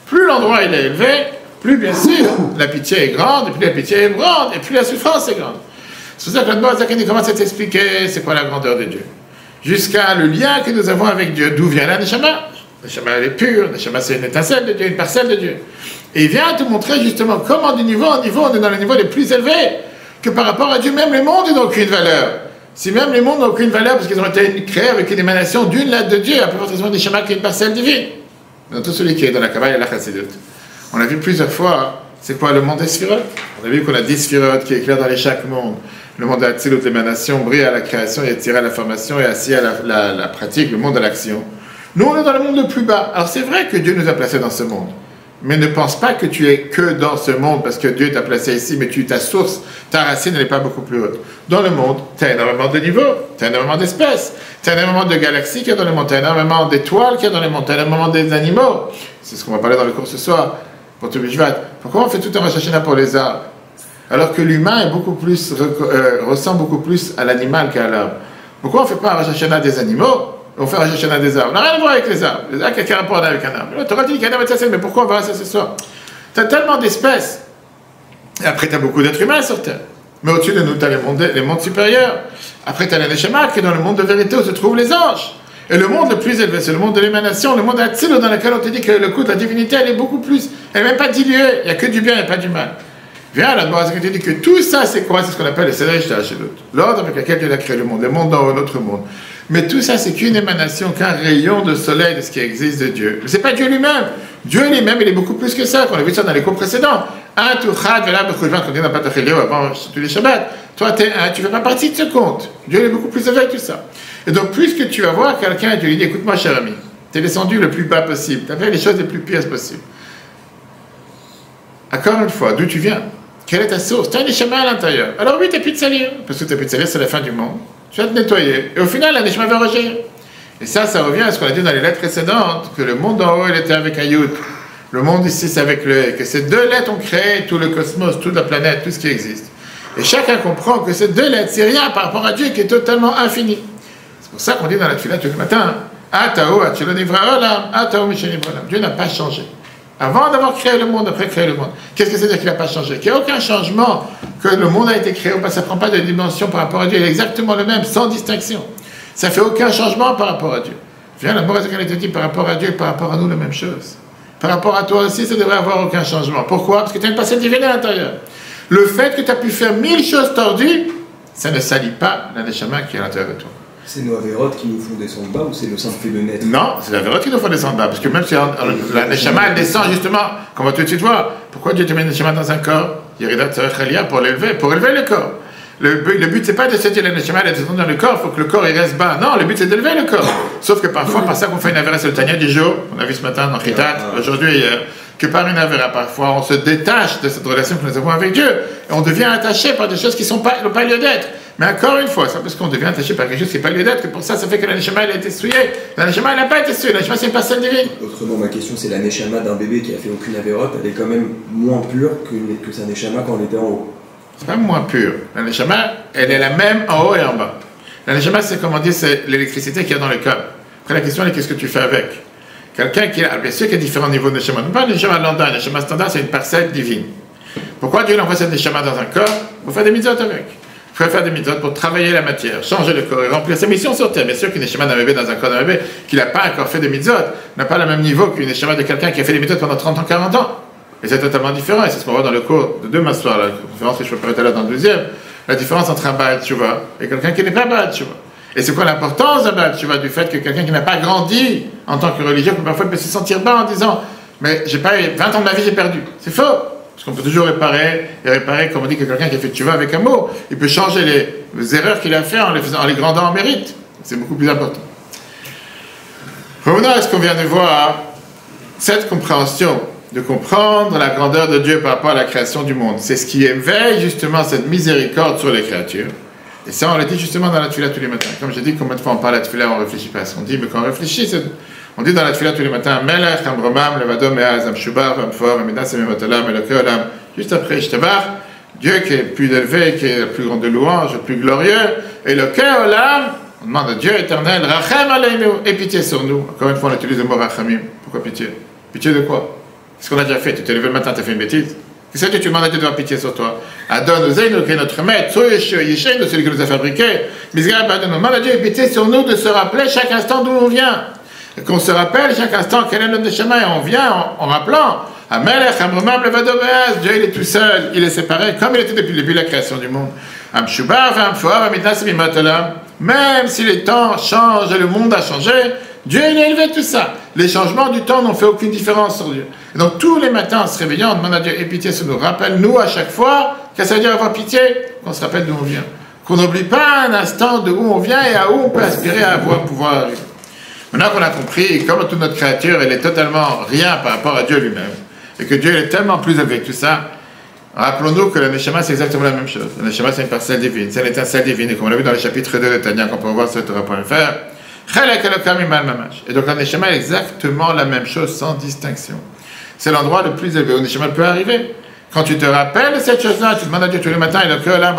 Plus l'endroit il est élevé, plus bien sûr la pitié est grande, et plus la pitié est grande, et plus la souffrance est grande. C'est pour ça que le Morazakan commence à t'expliquer c'est quoi la grandeur de Dieu. Jusqu'à le lien que nous avons avec Dieu. D'où vient la Neshama? La Neshama elle est pure, la Neshama c'est une étincelle de Dieu, une parcelle de Dieu. Et il vient te montrer justement comment du niveau en niveau, on est dans le niveau les plus élevés, que par rapport à Dieu, même les mondes n'ont aucune valeur. Si même les mondes n'ont aucune valeur parce qu'ils ont été créés avec une émanation d'une lettre de Dieu, à plus forte raison des Neshama qui est une parcelle divine. Dans tout celui qui est dans la Kabbalah et la Chassidut. On a vu plusieurs fois, c'est quoi le monde des Sphirot? On a vu qu'on a 10 Sphirot qui éclairent dans les chaque monde. Le monde de l'Atsilut, l'émanation, brille à la création et attire à la formation et assis à la pratique, le monde de l'action. Nous, on est dans le monde le plus bas. Alors c'est vrai que Dieu nous a placés dans ce monde. Mais ne pense pas que tu es que dans ce monde parce que Dieu t'a placé ici, mais ta source, ta racine, elle n'est pas beaucoup plus haute. Dans le monde, tu as énormément de niveaux, tu as énormément d'espèces, tu as énormément de galaxies qu'il y a dans le monde, tu as énormément d'étoiles qu'il y a dans le monde, tu as énormément d'animaux. C'est ce qu'on va parler dans le cours ce soir, pour tout Bishvat. Pourquoi on fait tout un Rosh Hashanah pour les arbres? Alors que l'humain est beaucoup plus, ressemble beaucoup plus à l'animal qu'à l'arbre. Pourquoi on ne fait pas un Rosh Hashanah des animaux? On fait un Rosh Hashanah des arbres. On n'a rien à voir avec les arbres. Les arbres, quel rapport avec un arbre? Tu auras dit qu'il y a un arbre, mais pourquoi on va ça ce soir? Tu as tellement d'espèces. Et après, tu as beaucoup d'êtres humains sur Terre. Mais au-dessus de nous, tu as les mondes supérieurs. Après, tu as les Neshama, qui est dans le monde de vérité où se trouvent les anges. Et le monde le plus élevé, c'est le monde de l'émanation, le monde d'Atsilut, dans lequel on te dit que le coup de la divinité, elle est beaucoup plus. Elle n'est même pas diluée. Il n'y a que du bien et pas du mal. Viens, la Morazakan te dit que tout ça, c'est quoi? C'est ce qu'on appelle le Seder Ishtaashelut. L'ordre avec lequel Dieu a créé le monde dans notre monde. Mais tout ça, c'est qu'une émanation, qu'un rayon de soleil de ce qui existe de Dieu. Mais ce n'est pas Dieu lui-même. Dieu lui-même, il est beaucoup plus que ça. On a vu ça dans les cours précédents. Un touchad, voilà, qu'on dit dans Patachélio avant tous les Shabbats. Toi, tu es un, tu ne fais pas partie de ce compte. Dieu est beaucoup plus élevé que tout ça. Et donc, plus que tu vas voir quelqu'un et tu lui dis, écoute-moi, cher ami, tu es descendu le plus bas possible. Tu as fait les choses les plus pires possibles. Encore une fois, d'où tu viens? Quelle est ta source? Tu as des chemins à l'intérieur. Alors oui, tu n'as plus de salir. Parce que tu n'as plus de salir, c'est la fin du monde. Tu vas te nettoyer. Et au final, la Neshama va rejaillir. Et ça revient à ce qu'on a dit dans les lettres précédentes, que le monde en haut, il était avec un Yud. Le monde ici, c'est avec le E. Que ces deux lettres ont créé tout le cosmos, toute la planète, tout ce qui existe. Et chacun comprend que ces deux lettres, c'est rien par rapport à Dieu qui est totalement infini. C'est pour ça qu'on dit dans la tefila tous les matins, Dieu n'a pas changé. Avant d'avoir créé le monde, après créer le monde. Qu'est-ce que c'est dire qu'il n'a pas changé? Qu'il n'y a aucun changement, que le monde a été créé, ça ne prend pas de dimension par rapport à Dieu, il est exactement le même, sans distinction. Ça ne fait aucun changement par rapport à Dieu. Viens, la Morazakan te dit par rapport à Dieu et par rapport à nous la même chose. Par rapport à toi aussi, ça ne devrait avoir aucun changement. Pourquoi? Parce que tu as une parcelle divine à l'intérieur. Le fait que tu as pu faire 1000 choses tordues, ça ne salit pas la neshama qui est à l'intérieur de toi. C'est nos avérotes qui nous font descendre bas ou c'est le simple fait de naître? Non, c'est la avérote qui nous font descendre bas. Parce que même si la neshama, elle descend justement, comme on va tout de suite voir. Pourquoi Dieu te met une neshama dans un corps? Yeridat Tzarech Aliyah, pour élever le corps. Le but, c'est pas de sentir la neshama, elle descend dans le corps, il faut que le corps il reste bas. Non, le but, c'est d'élever le corps. Sauf que parfois, par ça qu'on fait une avéra, c'est le Tanya du jour, on a vu ce matin dans Chitat, aujourd'hui et hier, que par une avéra, parfois, on se détache de cette relation que nous avons avec Dieu, et on devient attaché par des choses qui n'ont pas lieu d'être. Mais encore une fois, c'est parce qu'on devient attaché par quelque chose qui n'a pas lieu d'être, que pour ça fait que la neshama, elle a été souillée. La neshama, elle n'a pas été souillée, la neshama, c'est une personne divine. Autrement, ma question, c'est la neshama d'un bébé qui a fait aucune avérote, elle est quand même moins pure que sa neshama quand elle était en haut. C'est pas moins pur. La neshama, elle est la même en haut et en bas. La neshama, c'est comme on dit, c'est l'électricité qu'il y a dans le corps. Après, la question est qu'est-ce que tu fais avec? Quelqu'un qui a, bien sûr qu'il y a différents niveaux de neshama. Non pas une neshama lambda, une neshama standard, c'est une parcelle divine. Pourquoi Dieu envoie cette neshama dans un corps? Pour faire des mitzvot avec. Il faut faire des mitzvot pour travailler la matière, changer le corps et remplir sa mission sur terre. Bien sûr qu'une neshama d'un bébé dans un corps d'un bébé qui n'a pas encore fait des mitzvot n'a pas le même niveau qu'une neshama de quelqu'un qui a fait des mitzvot pendant 30 ans, 40 ans. Et c'est totalement différent, et c'est ce qu'on voit dans le cours de demain soir, la conférence que je préparais tout à l'heure dans le deuxième, la différence entre un Baal Tshuva et quelqu'un qui n'est pas Baal Tshuva. Et c'est quoi l'importance d'un Baal Tshuva, du fait que quelqu'un qui n'a pas grandi en tant que religieux, parfois peut se sentir bas en disant « mais j'ai pas 20 ans de ma vie, j'ai perdu ». C'est faux, parce qu'on peut toujours réparer, comme on dit que quelqu'un qui a fait Tshuva avec amour, il peut changer les erreurs qu'il a fait en les grandant en mérite. C'est beaucoup plus important. Revenons à ce qu'on vient de voir, cette compréhension de comprendre la grandeur de Dieu par rapport à la création du monde. C'est ce qui éveille justement cette miséricorde sur les créatures. Et ça, on l'a dit justement dans la tefila tous les matins. Comme j'ai dit, combien de fois on parle de la tefila, on ne réfléchit pas à ce qu'on dit, mais quand on réfléchit, on dit dans la tefila tous les matins, Melech, Ambromam, Levado, Meaz, Amshubar, Amfor, Amidas, Amimotalam, Elokeolam. Juste après, Ishtabar, Dieu qui est le plus élevé, qui est le plus grand de louange, le plus glorieux, Elokeolam, on demande à Dieu éternel, Rachem Aleinu, et pitié sur nous. Encore une fois, on utilise le mot Rachamim. Pourquoi pitié? Pitié de quoi? Qu'est-ce qu'on a déjà fait? Tu t'es levé le matin, tu as fait une bêtise? Qu'est-ce que tu demandes à Dieu d'avoir pitié sur toi? Adon Ozeinu, qui est notre maître, Yeshen, celui qui nous a fabriqués. Misgab Adon, on demande à Dieu pitié sur nous de se rappeler chaque instant d'où on vient. Et qu'on se rappelle chaque instant quel est notre neshama, et on vient en rappelant. Amelech, Amromam, Levado, Meaz, Dieu il est tout seul, il est séparé, comme il était depuis le début de la création du monde. Amshubar, Amfoar, Amidas, Amimotalam. Même si les temps changent et le monde a changé, Dieu il a élevé tout ça. Les changements du temps n'ont fait aucune différence sur Dieu. Et donc tous les matins en se réveillant, on demande à Dieu, aie pitié sur nous. Rappelle-nous à chaque fois, qu'est-ce que ça veut dire avoir pitié? Qu'on se rappelle d'où on vient. Qu'on n'oublie pas un instant de où on vient et à où on peut aspirer à pouvoir arriver. Maintenant qu'on a compris, comme toute notre créature, elle est totalement rien par rapport à Dieu lui-même, et que Dieu est tellement plus avec tout ça, rappelons-nous que la neshama c'est exactement la même chose. La neshama c'est une parcelle divine, c'est l'étincelle divine, et comme on l'a vu dans le chapitre 2 de Tanya, qu'on peut voir sur Torah.fr, et donc la neshama est exactement la même chose sans distinction. C'est l'endroit le plus élevé où la neshama peut arriver. Quand tu te rappelles de cette chose-là, tu demandes à Dieu tous les matins, il a que l'âme,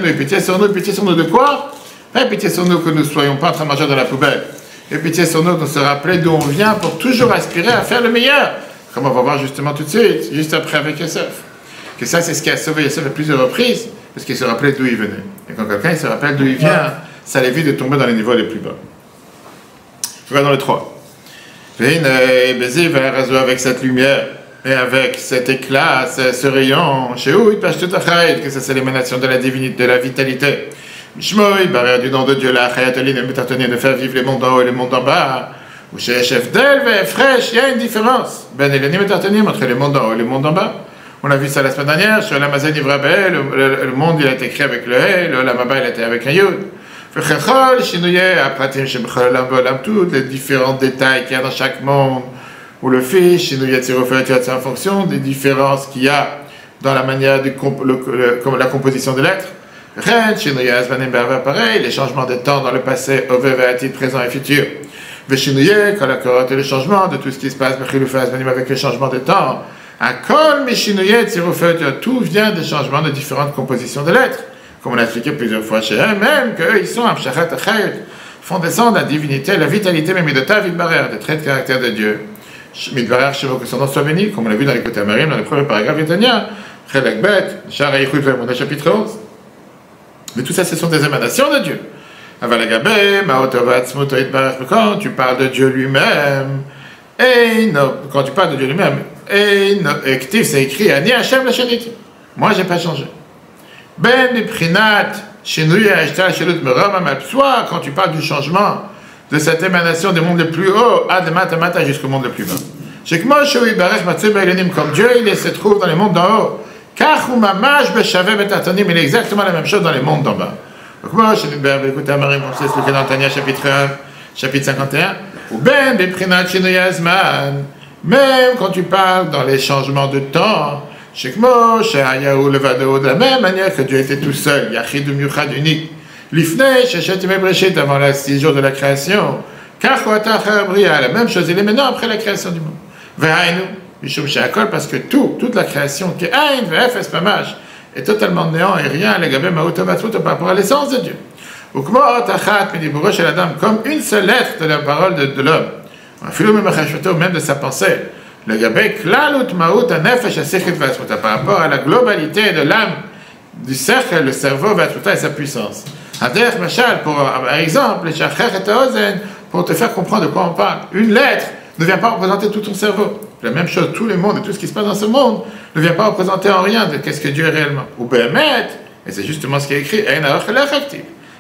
et pitié sur nous de quoi? Pas pitié sur nous que nous ne soyons pas en train de manger dans la poubelle. Et pitié sur nous de se rappeler d'où on vient pour toujours aspirer à faire le meilleur. Comme on va voir justement tout de suite, juste après avec Yosef. Que ça, c'est ce qui a sauvé Yosef à plusieurs reprises, parce qu'il se rappelait d'où il venait. Et quand quelqu'un se rappelle d'où il vient, ça l'évite de tomber dans les niveaux les plus bas. Regardons le 3. Bézi va raser avec cette lumière, et avec cet éclat, ce rayon, chez où il passe tout à fait, que ça c'est l'émanation de la divinité, de la vitalité. Mishmoï, barrière du nom de Dieu, la Chayatolin, de faire vivre les mondes en haut et les mondes en bas. Ou chez Chef d'Elve, fraîche, il y a une différence. Ben Elenim et entre les mondes en haut et les mondes en bas. On a vu ça la semaine dernière, sur l'Amazon Ivrabé, le monde il a été écrit avec le He, le Lamaba il a été avec un Yud. Tous les différents détails qu'il y a dans chaque monde, ou le fiche, en fonction des différences qu'il y a dans la manière de la composition de l'être. Pareil, les changements de temps dans le passé, présent et futur. Quand la corotte et le changement de tout ce qui se passe avec le changement de temps. Tout vient des changements de différentes compositions de l'être. Comme on l'a expliqué plusieurs fois chez eux, même qu'eux, ils sont font descendre la divinité, la vitalité, même de ta vidbarer, des traits de caractère de Dieu. Midbarer, chez vous, que son nom soit béni, comme on l'a vu dans les côtés Amarim, dans le premier paragraphe Yetania, Chelek Bet, Shara Yichud, le chapitre 11. Mais tout ça, ce sont des émanations de Dieu. Quand tu parles de Dieu lui-même, quand tu parles de Dieu lui-même, c'est écrit Ani Hashem la Shaniti. Moi, je n'ai pas changé. Ben Prinat, soit quand tu parles du changement de cette émanation des mondes les plus hauts, à Mata jusqu'au monde le plus bas. Comme Dieu, il se trouve dans les mondes d'en haut. Il est exactement la même chose dans les mondes d'en bas. Donc moi, je vais écouter Marie, on sait ce que dans Tania, chapitre 1, chapitre 51. Ou ben Prinat Shinuyazman. Même quand tu parles dans les changements de temps, de la même manière que Dieu était tout seul, Yachid Muyuchad unique, Lifnei, avant les 6 jours de la création, la même chose, il est maintenant après la création du monde. Parce que toute la création qui est Aïn, V'Efes Pamash, est totalement néant et rien, par rapport à l'essence de Dieu. Comme une seule lettre de la parole de l'homme, même de sa pensée, par rapport à la globalité de l'âme, du cercle, le cerveau, et sa puissance. Par exemple, pour te faire comprendre de quoi on parle. Une lettre ne vient pas représenter tout ton cerveau. La même chose, tout le monde et tout ce qui se passe dans ce monde ne vient pas représenter en rien de qu'est-ce que Dieu est réellement. Ou Bémet, et c'est justement ce qui est écrit,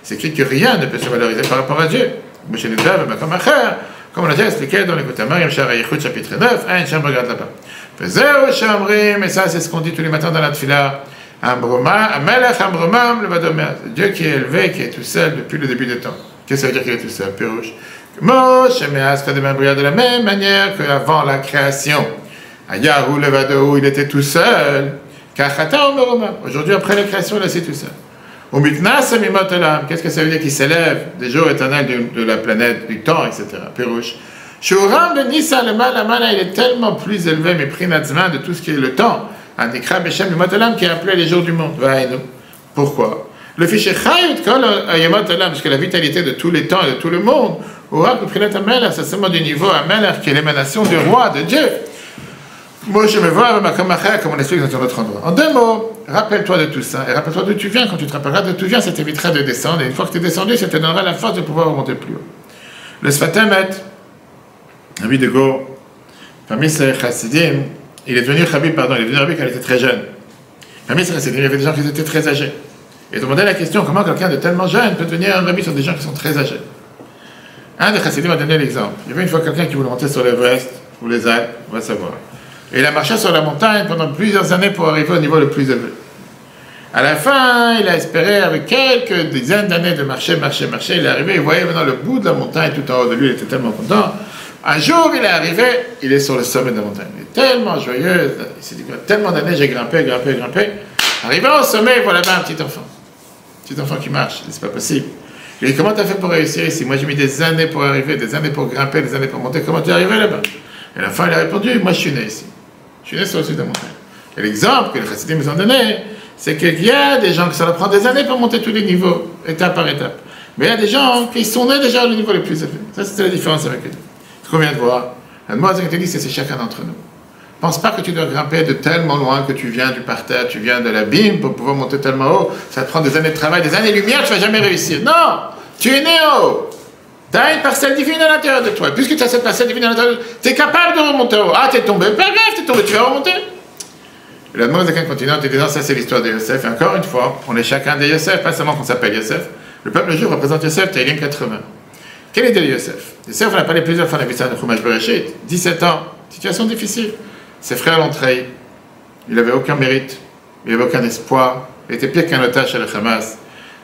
c'est écrit que rien ne peut se valoriser par rapport à Dieu. Comme on l'a déjà expliqué dans l'écoute Amar, chapitre 9, un chambre regarde là-bas. Et ça, c'est ce qu'on dit tous les matins dans la tefila. Dieu qui est élevé, qui est tout seul depuis le début des temps. Qu'est-ce que ça veut dire qu'il est tout seul? Pirouche. De la même manière qu'avant la création, Ayahu Levado, il était tout seul. Aujourd'hui, après la création, il est tout seul. Qu'est-ce que ça veut dire qu'il s'élève des jours éternels de la planète, du temps, etc. Pirouche. Shuram de Nissa, le Malamana, il est tellement plus élevé, mais Prinazman, de tout ce qui est le temps. Anikra Beshem Yomatolam, qui est appelé les jours du monde. Pourquoi? Le fichier Chayut Kol Yomatolam, parce que la vitalité de tous les temps et de tout le monde, Ura Prinat Amelach, c'est seulement du niveau Amelach, qui est l'émanation du roi, de Dieu. Moi, je me vois comme on l'explique dans un autre endroit. En 2 mots, rappelle-toi de tout ça, et rappelle-toi d'où tu viens. Quand tu te rappelleras d'où tu viens, ça t'évitera de descendre, et une fois que tu es descendu, ça te donnera la force de pouvoir remonter plus haut. Le Sfatemet, Rabbi de Go, parmi ces chassidim, il est devenu rabbi quand il était très jeune. Parmi ces chassidim, il y avait des gens qui étaient très âgés. Et demandait la question, comment quelqu'un de tellement jeune peut devenir un rabbi sur des gens qui sont très âgés? Un des chassidim a donné l'exemple. Il y avait une fois quelqu'un qui voulait monter sur l'Everest, ou les Alpes, on va savoir. Et il a marché sur la montagne pendant plusieurs années pour arriver au niveau le plus élevé. À la fin, il a espéré, avec quelques dizaines d'années de marcher, il est arrivé, il voyait maintenant le bout de la montagne tout en haut de lui, il était tellement content. Un jour, il est arrivé, il est sur le sommet de la montagne. Il est tellement joyeux, il s'est dit, tellement d'années, j'ai grimpé. Arrivé au sommet, voilà là-bas un petit enfant qui marche, c'est pas possible. Il dit, comment tu as fait pour réussir ici? Moi, j'ai mis des années pour arriver, des années pour grimper, des années pour monter, comment tu es arrivé là-bas? Et à la fin, il a répondu, moi, je suis né ici. Je suis né sur le sud de la montagne. Et l'exemple que les chassidim nous ont donné, c'est qu'il y a des gens qui ça leur prend des années pour monter tous les niveaux, étape par étape. Mais il y a des gens qui sont nés déjà au niveau le plus élevé. Ça, c'était la différence avec eux. Ce qu'on vient de voir. La demoiselle qui te dit, c'est chacun d'entre nous. Pense pas que tu dois grimper de tellement loin que tu viens du parterre, tu viens de l'abîme pour pouvoir monter tellement haut. Ça te prend des années de travail, des années-lumière, tu vas jamais réussir. Non! Tu es né haut! Tu as une parcelle divine à l'intérieur de toi. Puisque tu as cette parcelle divine à l'intérieur de toi, tu es capable de remonter haut. Ah, tu es tombé, pas grave, tu es tombé, tu vas remonter. Et la demande de quelqu'un continue en te disant, ça c'est l'histoire de Yosef. Et encore une fois, on est chacun des Yosef, pas seulement qu'on s'appelle Yosef. Le peuple juif représente Yosef, Tehillim 80. Quel est de Yosef? Yosef, on l'a parlé plusieurs fois dans la Vissa de Chumash Bereshit. 17 ans, situation difficile. Ses frères l'ont trahi. Il n'avait aucun mérite, il n'avait aucun espoir. Il était pire qu'un otage chez le Hamas.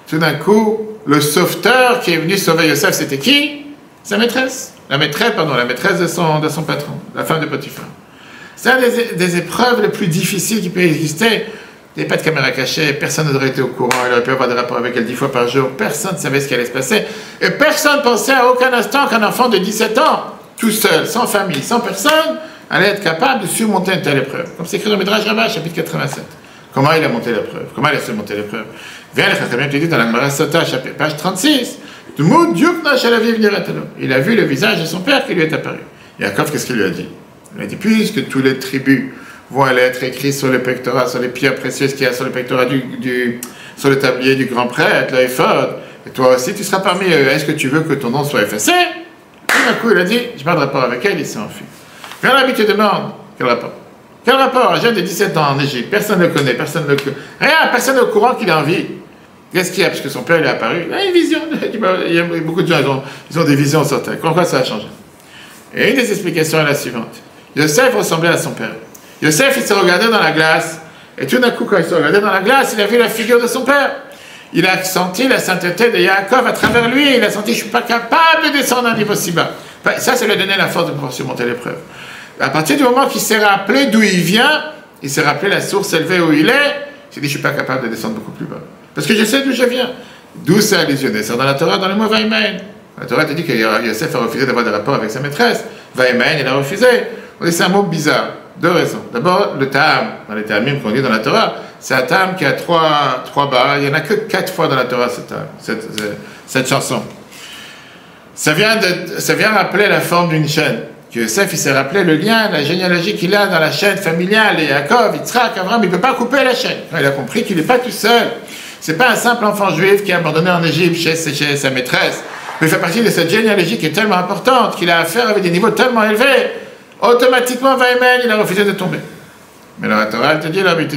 Tout d'un coup, le sauveteur qui est venu sauver Yosef, c'était qui? Sa maîtresse. La maîtresse de son patron, la femme de Potiphar. C'est une des épreuves les plus difficiles qui peut exister. Il n'y avait pas de caméra cachée, personne n'aurait été au courant, il aurait pu avoir des rapports avec elle 10 fois par jour, personne ne savait ce qui allait se passer. Et personne ne pensait à aucun instant qu'un enfant de 17 ans, tout seul, sans famille, sans personne, allait être capable de surmonter une telle épreuve. Comme c'est écrit dans Midrash Rabbah, chapitre 87. Comment il a monté l'épreuve? Comment il a surmonté l'épreuve? Viens, le Chachamim te dit dans la Gemara Sota, page 36, il a vu le visage de son père qui lui est apparu. Yaakov, qu'est-ce qu'il lui a dit? Il a dit, puisque toutes les tribus vont aller être écrites sur les pectorats, sur les pierres précieuses qu'il y a sur le pectorat sur le tablier du grand prêtre, le éphod, et toi aussi tu seras parmi eux, est-ce que tu veux que ton nom soit effacé? Et d'un coup il a dit, je n'ai pas de rapport avec elle, il s'est enfui. Viens là, te demande, quel rapport? Quel rapport? Un jeune de 17 ans en Égypte, personne ne le connaît, personne n'est au courant qu'il est en vie. Qu'est-ce qu'il y a? Parce que son père il est apparu. Il a une vision. Il y a beaucoup de gens, ils ont des visions sur terre. Pourquoi ça a changé? Et une des explications est la suivante. Yosef ressemblait à son père. Yosef, il se regardait dans la glace, et tout d'un coup, quand il se regardait dans la glace, il a vu la figure de son père. Il a senti la sainteté de Yaakov à travers lui, il a senti, je ne suis pas capable de descendre à un niveau si bas. Ça lui a donné la force de pouvoir surmonter l'épreuve. À partir du moment qu'il s'est rappelé d'où il vient, il s'est rappelé la source élevée où il est, il s'est dit, je ne suis pas capable de descendre beaucoup plus bas. Parce que je sais d'où je viens. D'où c'est allusionné? C'est dans la Torah, dans le mot Vaimen. La Torah te dit que Yosef a refusé d'avoir des rapports avec sa maîtresse. Vaimen, il a refusé. C'est un mot bizarre. Deux raisons. D'abord, le Ta'am, dans les Ta'amim qu'on dit dans la Torah, c'est un Ta'am qui a trois bas. Il n'y en a que 4 fois dans la Torah, cette chanson. Ça vient rappeler la forme d'une chaîne. Yosef, il s'est rappelé le lien, la généalogie qu'il a dans la chaîne familiale. Et Yaakov, Yitzhak, Abraham, il ne peut pas couper la chaîne. Il a compris qu'il n'est pas tout seul. Ce n'est pas un simple enfant juif qui est abandonné en Égypte chez sa maîtresse. Mais il fait partie de cette généalogie qui est tellement importante, qu'il a affaire avec des niveaux tellement élevés. Automatiquement, Vaimen, il a refusé de tomber. Mais dans la Torah, elle te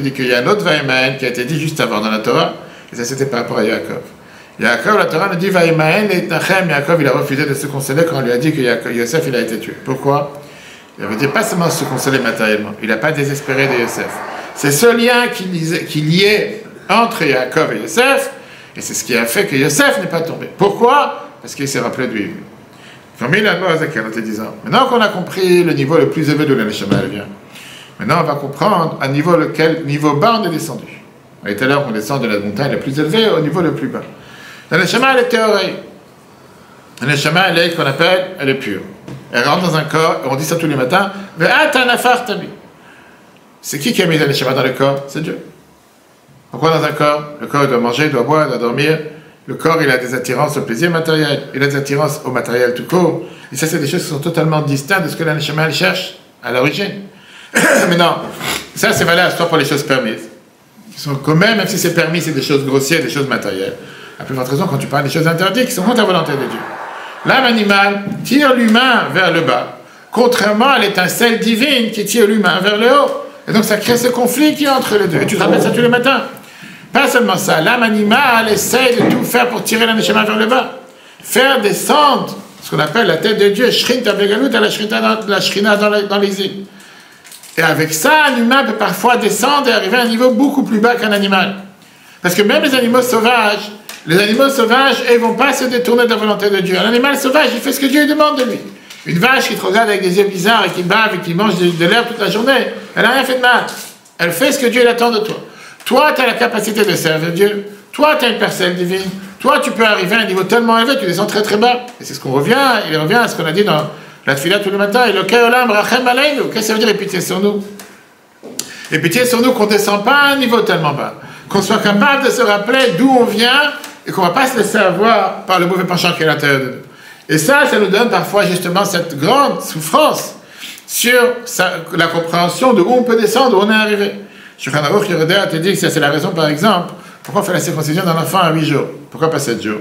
dit qu'il y a un autre Vaimen qui a été dit juste avant dans la Torah, et ça c'était par rapport à Yaakov. Yaakov, la Torah nous dit Vaimen et Nachem, Yaakov, il a refusé de se consoler quand on lui a dit que Yosef, il a été tué. Pourquoi? Il avait dit pas seulement se consoler matériellement, il n'a pas désespéré de Yosef. C'est ce lien qui liait entre Yaakov et Yosef, et c'est ce qui a fait que Yosef n'est pas tombé. Pourquoi? Parce qu'il s'est rappelé de lui. Comme il a dit à Zakel en te disant, maintenant qu'on a compris le niveau le plus élevé de l'Aneshama, elle vient. Maintenant, on va comprendre à niveau bas on est descendu. Et tout à l'heure, on descend de la montagne la plus élevée au niveau le plus bas. L'Aneshama, elle est théorie. L'Aneshama, elle est, qu'on appelle, elle est pure. Elle rentre dans un corps, et on dit ça tous les matins, c'est qui a mis l'Aneshama dans le corps? C'est Dieu. Pourquoi dans un corps? Le corps, il doit manger, il doit boire, il doit dormir. Le corps, il a des attirances au plaisir matériel, il a des attirances au matériel tout court. Et ça, c'est des choses qui sont totalement distinctes de ce que l'Aneshama cherche à l'origine. Mais non, ça, c'est valable soit pour les choses permises. Qui sont quand même si c'est permis, c'est des choses grossières, des choses matérielles. À plus forte raison, quand tu parles des choses interdites, qui sont contre la volonté de Dieu. L'âme animale tire l'humain vers le bas, contrairement à l'étincelle divine qui tire l'humain vers le haut. Et donc, ça crée ce conflit qui est entre les deux. Et tu te rappelles ça tous les matins. Pas seulement ça, l'âme animale essaie de tout faire pour tirer l'Aneshama vers le bas. Faire descendre ce qu'on appelle la tête de Dieu, Shrinta Begalut, à la Shrina dans l'exil. Et avec ça, un humain peut parfois descendre et arriver à un niveau beaucoup plus bas qu'un animal. Parce que même les animaux sauvages, ils ne vont pas se détourner de la volonté de Dieu. Un animal sauvage, il fait ce que Dieu lui demande de lui. Une vache qui te regarde avec des yeux bizarres et qui bave et qui mange de l'herbe toute la journée, elle n'a rien fait de mal. Elle fait ce que Dieu attend de toi. Toi, tu as la capacité de servir Dieu. Toi, tu as une parcelle divine. Toi, tu peux arriver à un niveau tellement élevé, tu descends très très bas. Et c'est ce qu'on revient, il revient à ce qu'on a dit dans la tefila tout le matin. Et le Kaolam Rachem Aleinu. Qu'est-ce que ça veut dire, et pitié sur nous? Et pitié sur nous qu'on ne descend pas à un niveau tellement bas. Qu'on soit capable de se rappeler d'où on vient et qu'on ne va pas se laisser avoir par le mauvais penchant qui est à l'intérieur de nous. Et ça nous donne parfois justement cette grande souffrance sur la compréhension de où on peut descendre, où on est arrivé. Shulchan Aruch Yerodea te dit que c'est la raison, par exemple, pourquoi on fait la circoncision d'un enfant à 8 jours. Pourquoi pas 7 jours?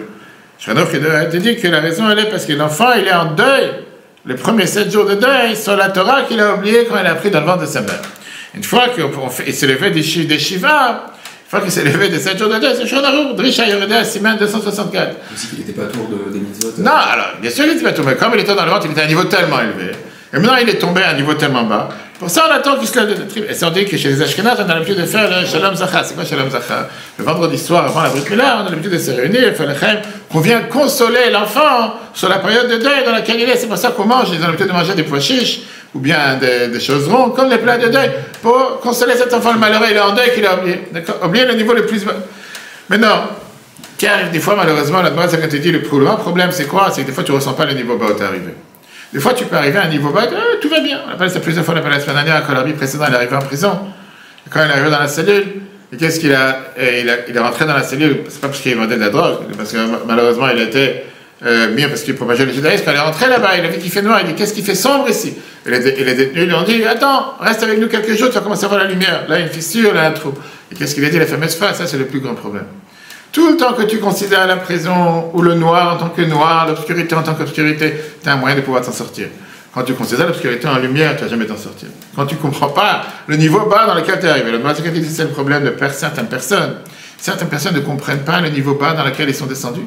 Shulchan Aruch Yerodea te dit que la raison, elle est parce que l'enfant, il est en deuil, les premiers 7 jours de deuil, sur la Torah qu'il a oublié quand il a pris dans le ventre de sa mère. Une fois qu'il s'est levé des Shiva, une fois qu'il s'est levé des 7 jours de deuil, c'est Shulchan Aruch, Drisha Yerodea, Siman 264. Aussi qu'il n'était pas tour des mitzvot. Non, alors, bien sûr qu'il n'était pas tour, mais comme il était dans le ventre, il était à un niveau tellement élevé. Et maintenant, il est tombé à un niveau tellement bas. Pour ça, on attend qu'il se lève de la tribu. Et c'est on dit que chez les Ashkenaz, on a l'habitude de faire le Shalom Zacha. C'est quoi Shalom Zacha? Le vendredi soir, avant la Brit Mila, on a l'habitude de se réunir, faire le Chem, qu'on vient consoler l'enfant sur la période de deuil dans laquelle il est. C'est pour ça qu'on mange. Ils ont l'habitude de manger des pois chiches, ou bien des choses rondes, comme les plats de deuil, pour consoler cet enfant le malheureux. Il est en deuil qu'il a oublié. D'accord? Oublié le niveau le plus bas. Maintenant, qui arrive des fois, malheureusement, la base, quand tu dis le plus grand problème, c'est quoi? C'est que des fois, tu ne ressens pas le niveau bas où tu es arrivé. Des fois, tu peux arriver à un niveau bas, tout va bien. On appelle ça plusieurs fois, on appelle la semaine dernière, quand l'arbitre précédent, il est arrivé en prison. Et quand il est arrivé dans la cellule, et qu'est-ce qu'il a, il est rentré dans la cellule, c'est pas parce qu'il vendait de la drogue, parce que malheureusement, il a été mis parce qu'il propageait le judaïsme. Quand il est rentré là-bas, il a vu qu'il fait noir, il dit, qu'est-ce qui fait sombre ici? Et les détenus lui ont dit, attends, reste avec nous quelques jours, tu vas commencer à voir la lumière. Là, il y a une fissure, là, un trou. Et qu'est-ce qu'il a dit, la fameuse phrase? Ça, c'est le plus grand problème. Tout le temps que tu considères la prison ou le noir en tant que noir, l'obscurité en tant qu'obscurité, tu as un moyen de pouvoir t'en sortir. Quand tu considères l'obscurité en lumière, tu ne vas jamais t'en sortir. Quand tu ne comprends pas le niveau bas dans lequel tu es arrivé, c'est le problème de certaines personnes. Certaines personnes ne comprennent pas le niveau bas dans lequel ils sont descendus.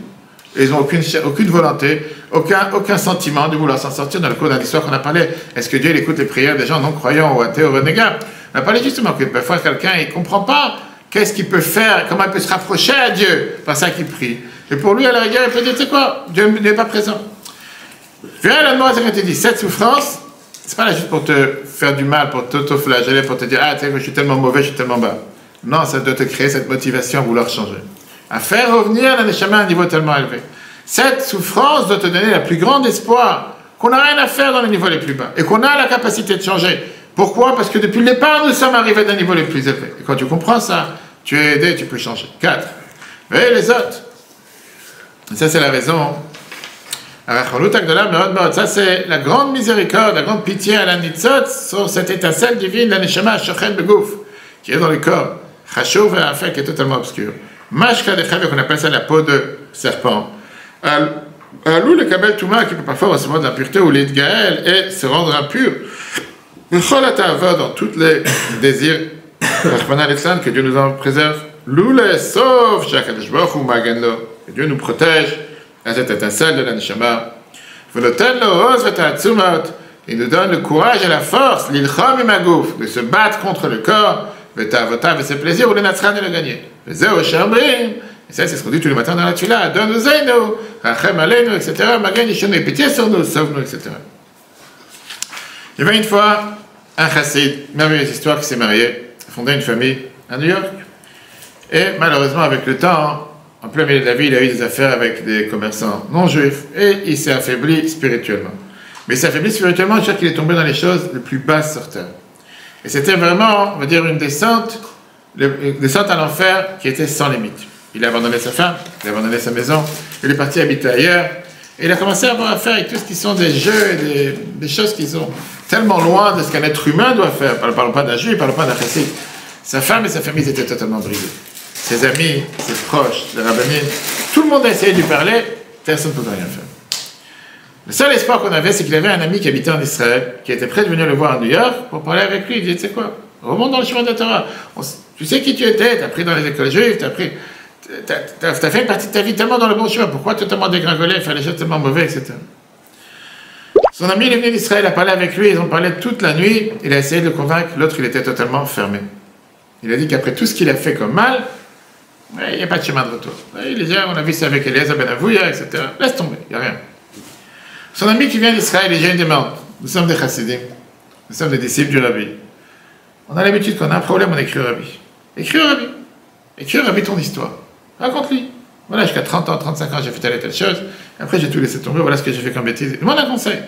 Ils n'ont aucune volonté, aucun sentiment de vouloir s'en sortir. Dans le cours d'une histoire qu'on a parlé, est-ce que Dieu il écoute les prières des gens non-croyants ou athées ou renégats? On a parlé justement que parfois quelqu'un il ne comprend pas qu'est-ce qu'il peut faire, comment il peut se rapprocher à Dieu par ça qu'il prie. Et pour lui, à la rigueur, il peut dire, tu sais quoi, Dieu n'est pas présent. Viens là, moi, quand tu dis cette souffrance, c'est pas là juste pour te faire du mal, pour t'auto-flageller, pour te dire, ah, tu sais, je suis tellement mauvais, je suis tellement bas. Non, ça doit te créer cette motivation à vouloir changer. À faire revenir la neshama à un niveau tellement élevé. Cette souffrance doit te donner la plus grande espoir qu'on n'a rien à faire dans les niveaux les plus bas et qu'on a la capacité de changer. Pourquoi? Parce que depuis le départ, nous sommes arrivés d'un niveau les plus élevés. Et quand tu comprends ça, tu es aidé, tu peux changer. 4. Et les autres. Et ça, c'est la raison. Ça, c'est la grande miséricorde, la grande pitié à la nitzot sur cette étincelle divine, la neshama shochen begouf, qui est dans le corps. Chashouv et un fait qui est totalement obscur. Mashka de Chavé, qu'on appelle ça la peau de serpent. Alou le kabel touma, qui peut parfois recevoir de l'impureté ou l'idgaël et se rendre impur. Dans tous les désirs, que Dieu nous en préserve. Loulé, sauf Shakadosh Baruch Hu Magenlo, que Dieu nous protège à cette étincelle de la neshama. Il nous donne le courage et la force, l'ilchom et magouf, de se battre contre le corps, et ses plaisirs, ou le natsran et le gagner. Et ça, c'est ce qu'on dit tous les matins dans la tfila. Donne-nous, rachem aleinu, etc. Magen yishonu, pitié sur nous, sauve-nous, etc. Il y avait une fois un chassid, merveilleuse histoire, qui s'est marié, fondé une famille à New York. Et malheureusement, avec le temps, en plein milieu de la vie, il a eu des affaires avec des commerçants non juifs et il s'est affaibli spirituellement. Mais il s'est affaibli spirituellement, je sais qu'il est tombé dans les choses les plus basses sur terre. Et c'était vraiment, on va dire, une descente à l'enfer qui était sans limite. Il a abandonné sa femme, il a abandonné sa maison, il est parti habiter ailleurs. Et il a commencé à avoir affaire avec tout ce qui sont des jeux et des choses qui sont tellement loin de ce qu'un être humain doit faire. Ne parlons pas d'un juif, ne parlons pas d'un chassid. Sa femme et sa famille étaient totalement brisées. Ses amis, ses proches, les rabbinines, tout le monde a essayé de lui parler, personne ne pouvait rien faire. Le seul espoir qu'on avait, c'est qu'il avait un ami qui habitait en Israël, qui était prêt de venir le voir à New York pour parler avec lui. Il dit, tu sais quoi, remonte dans le chemin de la Torah. Tu sais qui tu étais, tu as appris dans les écoles juives, tu as fait une partie de ta vie tellement dans le bon chemin, pourquoi totalement dégringoler, faire les choses tellement mauvais, etc. Son ami il est venu d'Israël, a parlé avec lui, ils ont parlé toute la nuit, il a essayé de le convaincre, l'autre il était totalement fermé. Il a dit qu'après tout ce qu'il a fait comme mal, il n'y a pas de chemin de retour. Il a dit, on a vu ça avec Eliezer Ben Avouya, etc. Laisse tomber, il n'y a rien. Son ami qui vient d'Israël, il une demande. Nous sommes des chassidim, nous sommes des disciples du Rabbi. On a l'habitude qu'on a un problème, on écrit au Rabbi. Écris au Rabbi. Écris au Rabbi ton histoire. Raconte-lui. Voilà, jusqu'à 30 ans, 35 ans, j'ai fait telle et telle chose. Après, j'ai tout laissé tomber. Voilà ce que j'ai fait comme bêtise. Demande un conseil.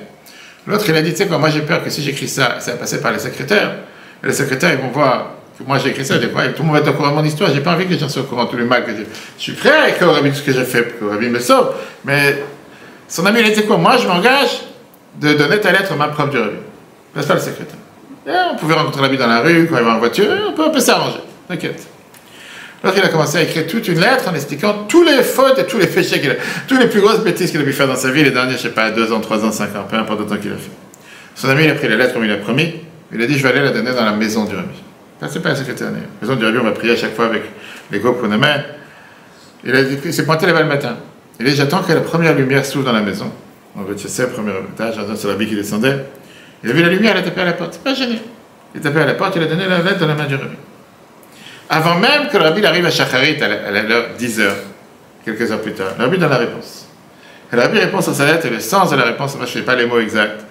L'autre, il a dit, tu sais quoi, moi j'ai peur que si j'écris ça, ça va passer par les secrétaires. Et les secrétaires, ils vont voir que moi j'ai écrit ça, des fois, et tout le monde va être au courant de mon histoire. J'ai pas envie que les gens soient au courant de tout le mal que j'ai. Je suis prêt à écrire au Rabbi tout ce que j'ai fait pour que le Rabbi me sauve. Mais son ami, il a dit quoi, moi je m'engage de donner ta lettre aux mains propres du Rabbi. N'est-ce pas le secrétaire? Et on pouvait rencontrer le Rabbi dans la rue, quand il va en voiture, on peut s'arranger. T'inquiète. L'autre, il a commencé à écrire toute une lettre en expliquant tous les fautes et tous les péchés qu'il a, toutes les plus grosses bêtises qu'il a pu faire dans sa vie, les derniers, je sais pas, 2 ans, 3 ans, 5 ans, peu importe le temps qu'il a fait. Son ami, il a pris la lettre comme il a promis, il a dit, je vais aller la donner dans la maison du Rabbi. Ça, c'est pas la secrétaire. La maison du Rabbi, on va prier à chaque fois avec les groupes qu'on amène. Il s'est pointé là-bas le matin. Il a dit, j'attends que la première lumière s'ouvre dans la maison. On va chercher le premier étage, j'attends sur le Rabbi qui descendait. Il a vu la lumière, il a tapé à la porte. C'est pas gêné. Il a tapé à la porte, il a donné la lettre dans la main du Rabbi. Avant même que le Rabbi arrive à Shacharit à l'heure 10h, quelques heures plus tard, le Rabbi donne la réponse. Et le Rabbi répond sur sa lettre et le sens de la réponse, moi je ne sais pas les mots exacts.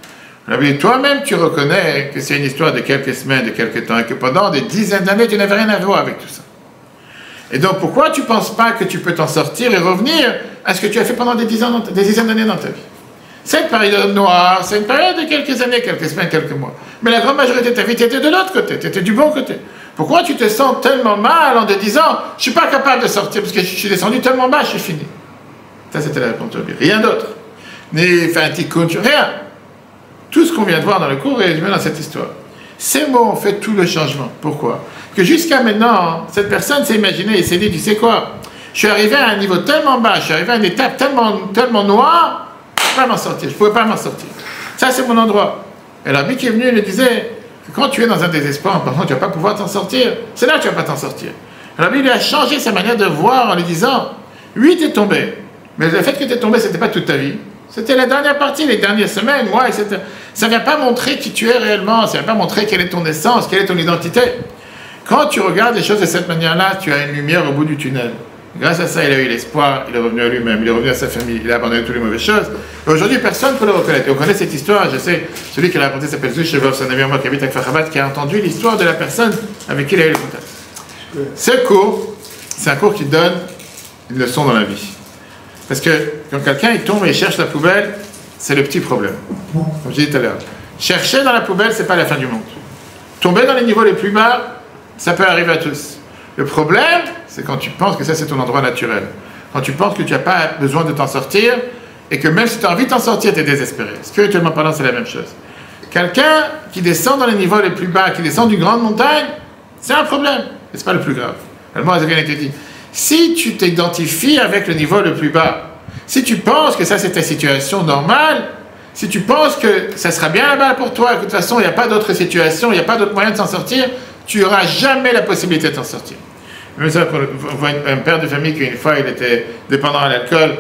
Le Rabbi dit, toi-même tu reconnais que c'est une histoire de quelques semaines, de quelques temps, et que pendant des dizaines d'années tu n'avais rien à voir avec tout ça. Et donc pourquoi tu ne penses pas que tu peux t'en sortir et revenir à ce que tu as fait pendant des dizaines d'années dans ta vie? Cette période noire, c'est une période de quelques années, quelques semaines, quelques mois. Mais la grande majorité de ta vie, tu étais de l'autre côté, tu étais du bon côté. Pourquoi tu te sens tellement mal en te disant, je ne suis pas capable de sortir parce que je suis descendu tellement bas, je suis fini. Ça, c'était la réponse de Rabbi. Rien d'autre. Ni fait un tikkun, rien. Tout ce qu'on vient de voir dans le cours est résumé dans cette histoire. Ces mots ont fait tout le changement. Pourquoi? Que jusqu'à maintenant, cette personne s'est imaginée et s'est dit, tu sais quoi, je suis arrivé à un niveau tellement bas, je suis arrivé à une étape tellement noire, je ne pouvais pas m'en sortir. Je ne pouvais pas m'en sortir. Ça, c'est mon endroit. Et l'arbitre qui est venu, il lui disait que quand tu es dans un désespoir, par contre, tu ne vas pas pouvoir t'en sortir. C'est là que tu ne vas pas t'en sortir. L'arbitre lui a changé sa manière de voir en lui disant, oui, tu es tombé. Mais le fait que tu es tombé, ce n'était pas toute ta vie. C'était la dernière partie, les dernières semaines, mois, etc. Ça ne vient pas montrer qui tu es réellement. Ça ne vient pas montrer quelle est ton essence, quelle est ton identité. Quand tu regardes les choses de cette manière-là, tu as une lumière au bout du tunnel. Grâce à ça, il a eu l'espoir, il est revenu à lui-même, il est revenu à sa famille, il a abandonné toutes les mauvaises choses. Et aujourd'hui, personne ne peut le reconnaître. Et on connaît cette histoire, je sais, celui qui l'a raconté s'appelle Zushevov, c'est un ami à moi qui habite à Kfar qui a entendu l'histoire de la personne avec qui il a eu le contact. Ce cours, c'est un cours qui donne une leçon dans la vie. Parce que quand quelqu'un il tombe et il cherche la poubelle, c'est le petit problème. Comme je disais tout à l'heure. Chercher dans la poubelle, c'est pas la fin du monde. Tomber dans les niveaux les plus bas, ça peut arriver à tous. Le problème, c'est quand tu penses que ça c'est ton endroit naturel. Quand tu penses que tu n'as pas besoin de t'en sortir et que même si tu as envie de t'en sortir, tu es désespéré. Spirituellement parlant, c'est la même chose. Quelqu'un qui descend dans les niveaux les plus bas, qui descend d'une grande montagne, c'est un problème. Mais ce n'est pas le plus grave. Le mot a bien été dit. Si tu t'identifies avec le niveau le plus bas, si tu penses que ça c'est ta situation normale, si tu penses que ça sera bien là-bas pour toi, que de toute façon il n'y a pas d'autre situation, il n'y a pas d'autre moyen de s'en sortir, tu n'auras jamais la possibilité de t'en sortir. Même ça, on voit un père de famille qui une fois il était dépendant à l'alcool,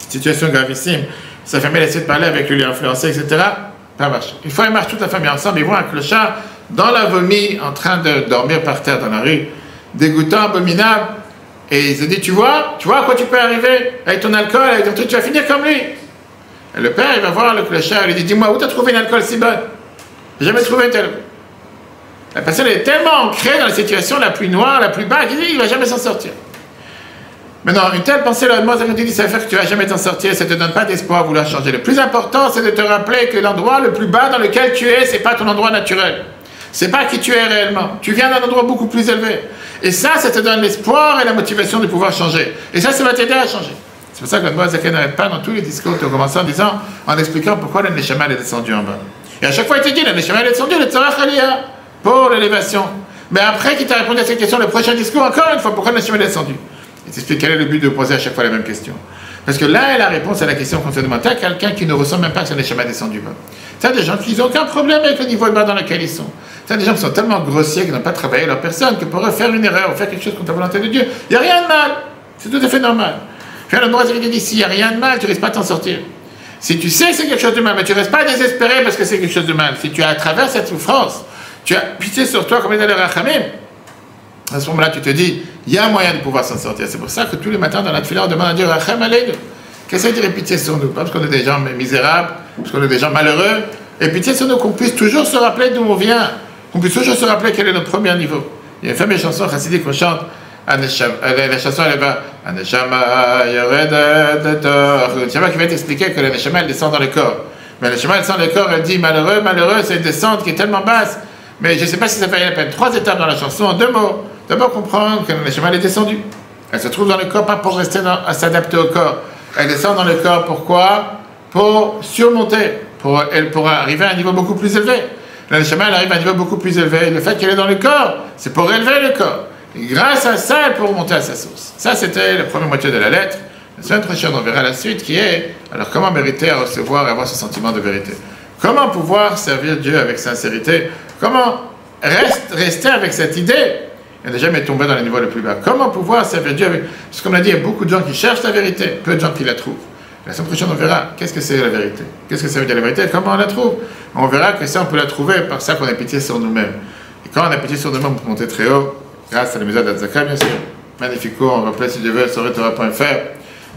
situation gravissime, sa famille a essayé de parler avec lui, l'influencer, etc. Ça marche. Une fois ils marchent toute la famille ensemble, ils voient un clochard dans la vomi en train de dormir par terre dans la rue, dégoûtant, abominable, et il se dit, tu vois à quoi tu peux arriver avec ton alcool, avec ton truc, tu vas finir comme lui. Et le père il va voir le clochard, il lui dit, dis-moi, où tu as trouvé une alcool si bonne? J'ai jamais trouvé une telle. La personne est tellement ancrée dans la situation la plus noire, la plus basse, qu'il dit, il ne va jamais s'en sortir. Maintenant, une telle pensée, là, moi, ça me dit, ça fait que tu ne vas jamais t'en sortir, ça ne te donne pas d'espoir à vouloir changer. Le plus important, c'est de te rappeler que l'endroit le plus bas dans lequel tu es, ce n'est pas ton endroit naturel. Ce n'est pas qui tu es réellement. Tu viens d'un endroit beaucoup plus élevé. Et ça te donne l'espoir et la motivation de pouvoir changer. Et ça va t'aider à changer. C'est pour ça que le Zaken n'arrête pas dans tous les discours de commencer en disant, en expliquant pourquoi le Neshama est descendu en bas. Et à chaque fois, il te dit, le Neshama est descendu, le Tzarach Aliyah, pour l'élévation. Mais après qu'il t'a répondu à cette question, le prochain discours, encore une fois, pourquoi le Neshama est descendu? Il t'explique quel est le but de poser à chaque fois la même question. Parce que là est la réponse à la question qu'on se demande. T'as quelqu'un qui ne ressent même pas que son Neshama est descendu bas. T'as des gens qui n'ont aucun problème avec le niveau bas dans lequel ils sont. T'as des gens qui sont tellement grossiers, qui n'ont pas travaillé leur personne, que pour eux faire une erreur ou faire quelque chose contre la volonté de Dieu, il n'y a rien de mal. C'est tout à fait normal. Faire le droit de dire s'il n'y a rien de mal, tu ne risques pas de t'en sortir. Si tu sais que c'est quelque chose de mal, mais tu ne restes pas désespéré parce que c'est quelque chose de mal. Si tu as à travers cette souffrance, tu as pitié sur toi comme il a le Rachamim, à ce moment-là, tu te dis, il y a un moyen de pouvoir s'en sortir. C'est pour ça que tous les matins dans la tefila, on demande à Dieu, Racham Aleinu. Qu'est-ce que ça veut dire pitié sur nous? Pas parce qu'on est des gens misérables, parce qu'on est des gens malheureux, et pitié sur nous, qu'on puisse toujours se rappeler d'où on vient, qu'on puisse toujours se rappeler quel est notre premier niveau. Il y a une fameuse chanson chassidique qu'on chante, la chanson elle va, Aneshama Yoredet Tor. Le Neshama qui va t'expliquer que la Neshama elle descend dans le corps. Mais la Neshama elle descend dans le corps, elle dit malheureux, c'est une descente qui est tellement basse. Mais je ne sais pas si ça valait la peine. 3 étapes dans la chanson, en 2 mots. D'abord comprendre que la Neshama elle est descendue. Elle se trouve dans le corps, pas pour rester à s'adapter au corps. Elle descend dans le corps, pourquoi? Pour surmonter, pour arriver à un niveau beaucoup plus élevé. La Neshama elle arrive à un niveau beaucoup plus élevé. Le fait qu'elle est dans le corps, c'est pour élever le corps. Et grâce à ça, elle peut remonter à sa source. Ça, c'était la première moitié de la lettre. La semaine prochaine, on verra la suite qui est, alors comment mériter à recevoir et avoir ce sentiment de vérité? Comment pouvoir servir Dieu avec sincérité? Comment rester avec cette idée et ne jamais tomber dans les niveaux les plus bas? Comment pouvoir servir Dieu avec... Parce qu'on a dit, il y a beaucoup de gens qui cherchent la vérité, peu de gens qui la trouvent. La semaine prochaine, on verra qu'est-ce que c'est la vérité. Qu'est-ce que ça veut dire la vérité et comment on la trouve? On verra que ça, on peut la trouver par ça qu'on a pitié sur nous-mêmes. Et quand on a pitié sur nous-mêmes, on peut monter très haut, grâce à la maison d'Adzaka, bien sûr. Magnifique cours, on replace si Dieu veut sur Torah.fr.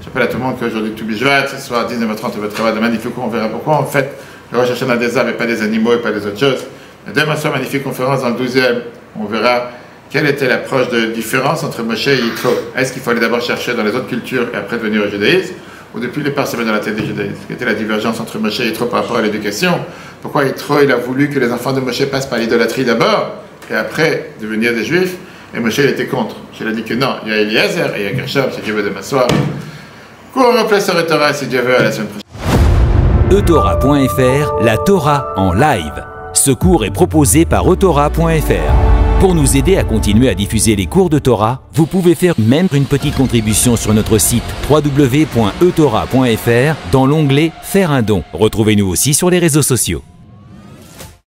J'appelle à tout le monde qu'aujourd'hui, tout Bishvat, ce soir, 19h30, on va travailler de magnifique cours, on verra pourquoi on fait le Rosh Hashanah des arbres et pas des animaux et pas des autres choses. Et demain soir, magnifique conférence dans le 12e, on verra quelle était l'approche de différence entre Moshe et Yitro. Est-ce qu'il faut aller d'abord chercher dans les autres cultures et après devenir au judaïsme, ou depuis le départ se mettre dans la tête du judaïsme? Quelle était la divergence entre Moshe et Yitro par rapport à l'éducation? Pourquoi Yitro, il a voulu que les enfants de Moshe passent par l'idolâtrie d'abord et après devenir des juifs? Et Moshe, il était contre. Il a dit que non, il y a Eliezer et il y a Gershom, si Dieu veut demain soir. Cours replace sur Torah, si Dieu veut, à la semaine prochaine. eTorah.fr, la Torah en live. Ce cours est proposé par eTorah.fr. Pour nous aider à continuer à diffuser les cours de Torah, vous pouvez faire même une petite contribution sur notre site www.etorah.fr dans l'onglet « Faire un don ». Retrouvez-nous aussi sur les réseaux sociaux.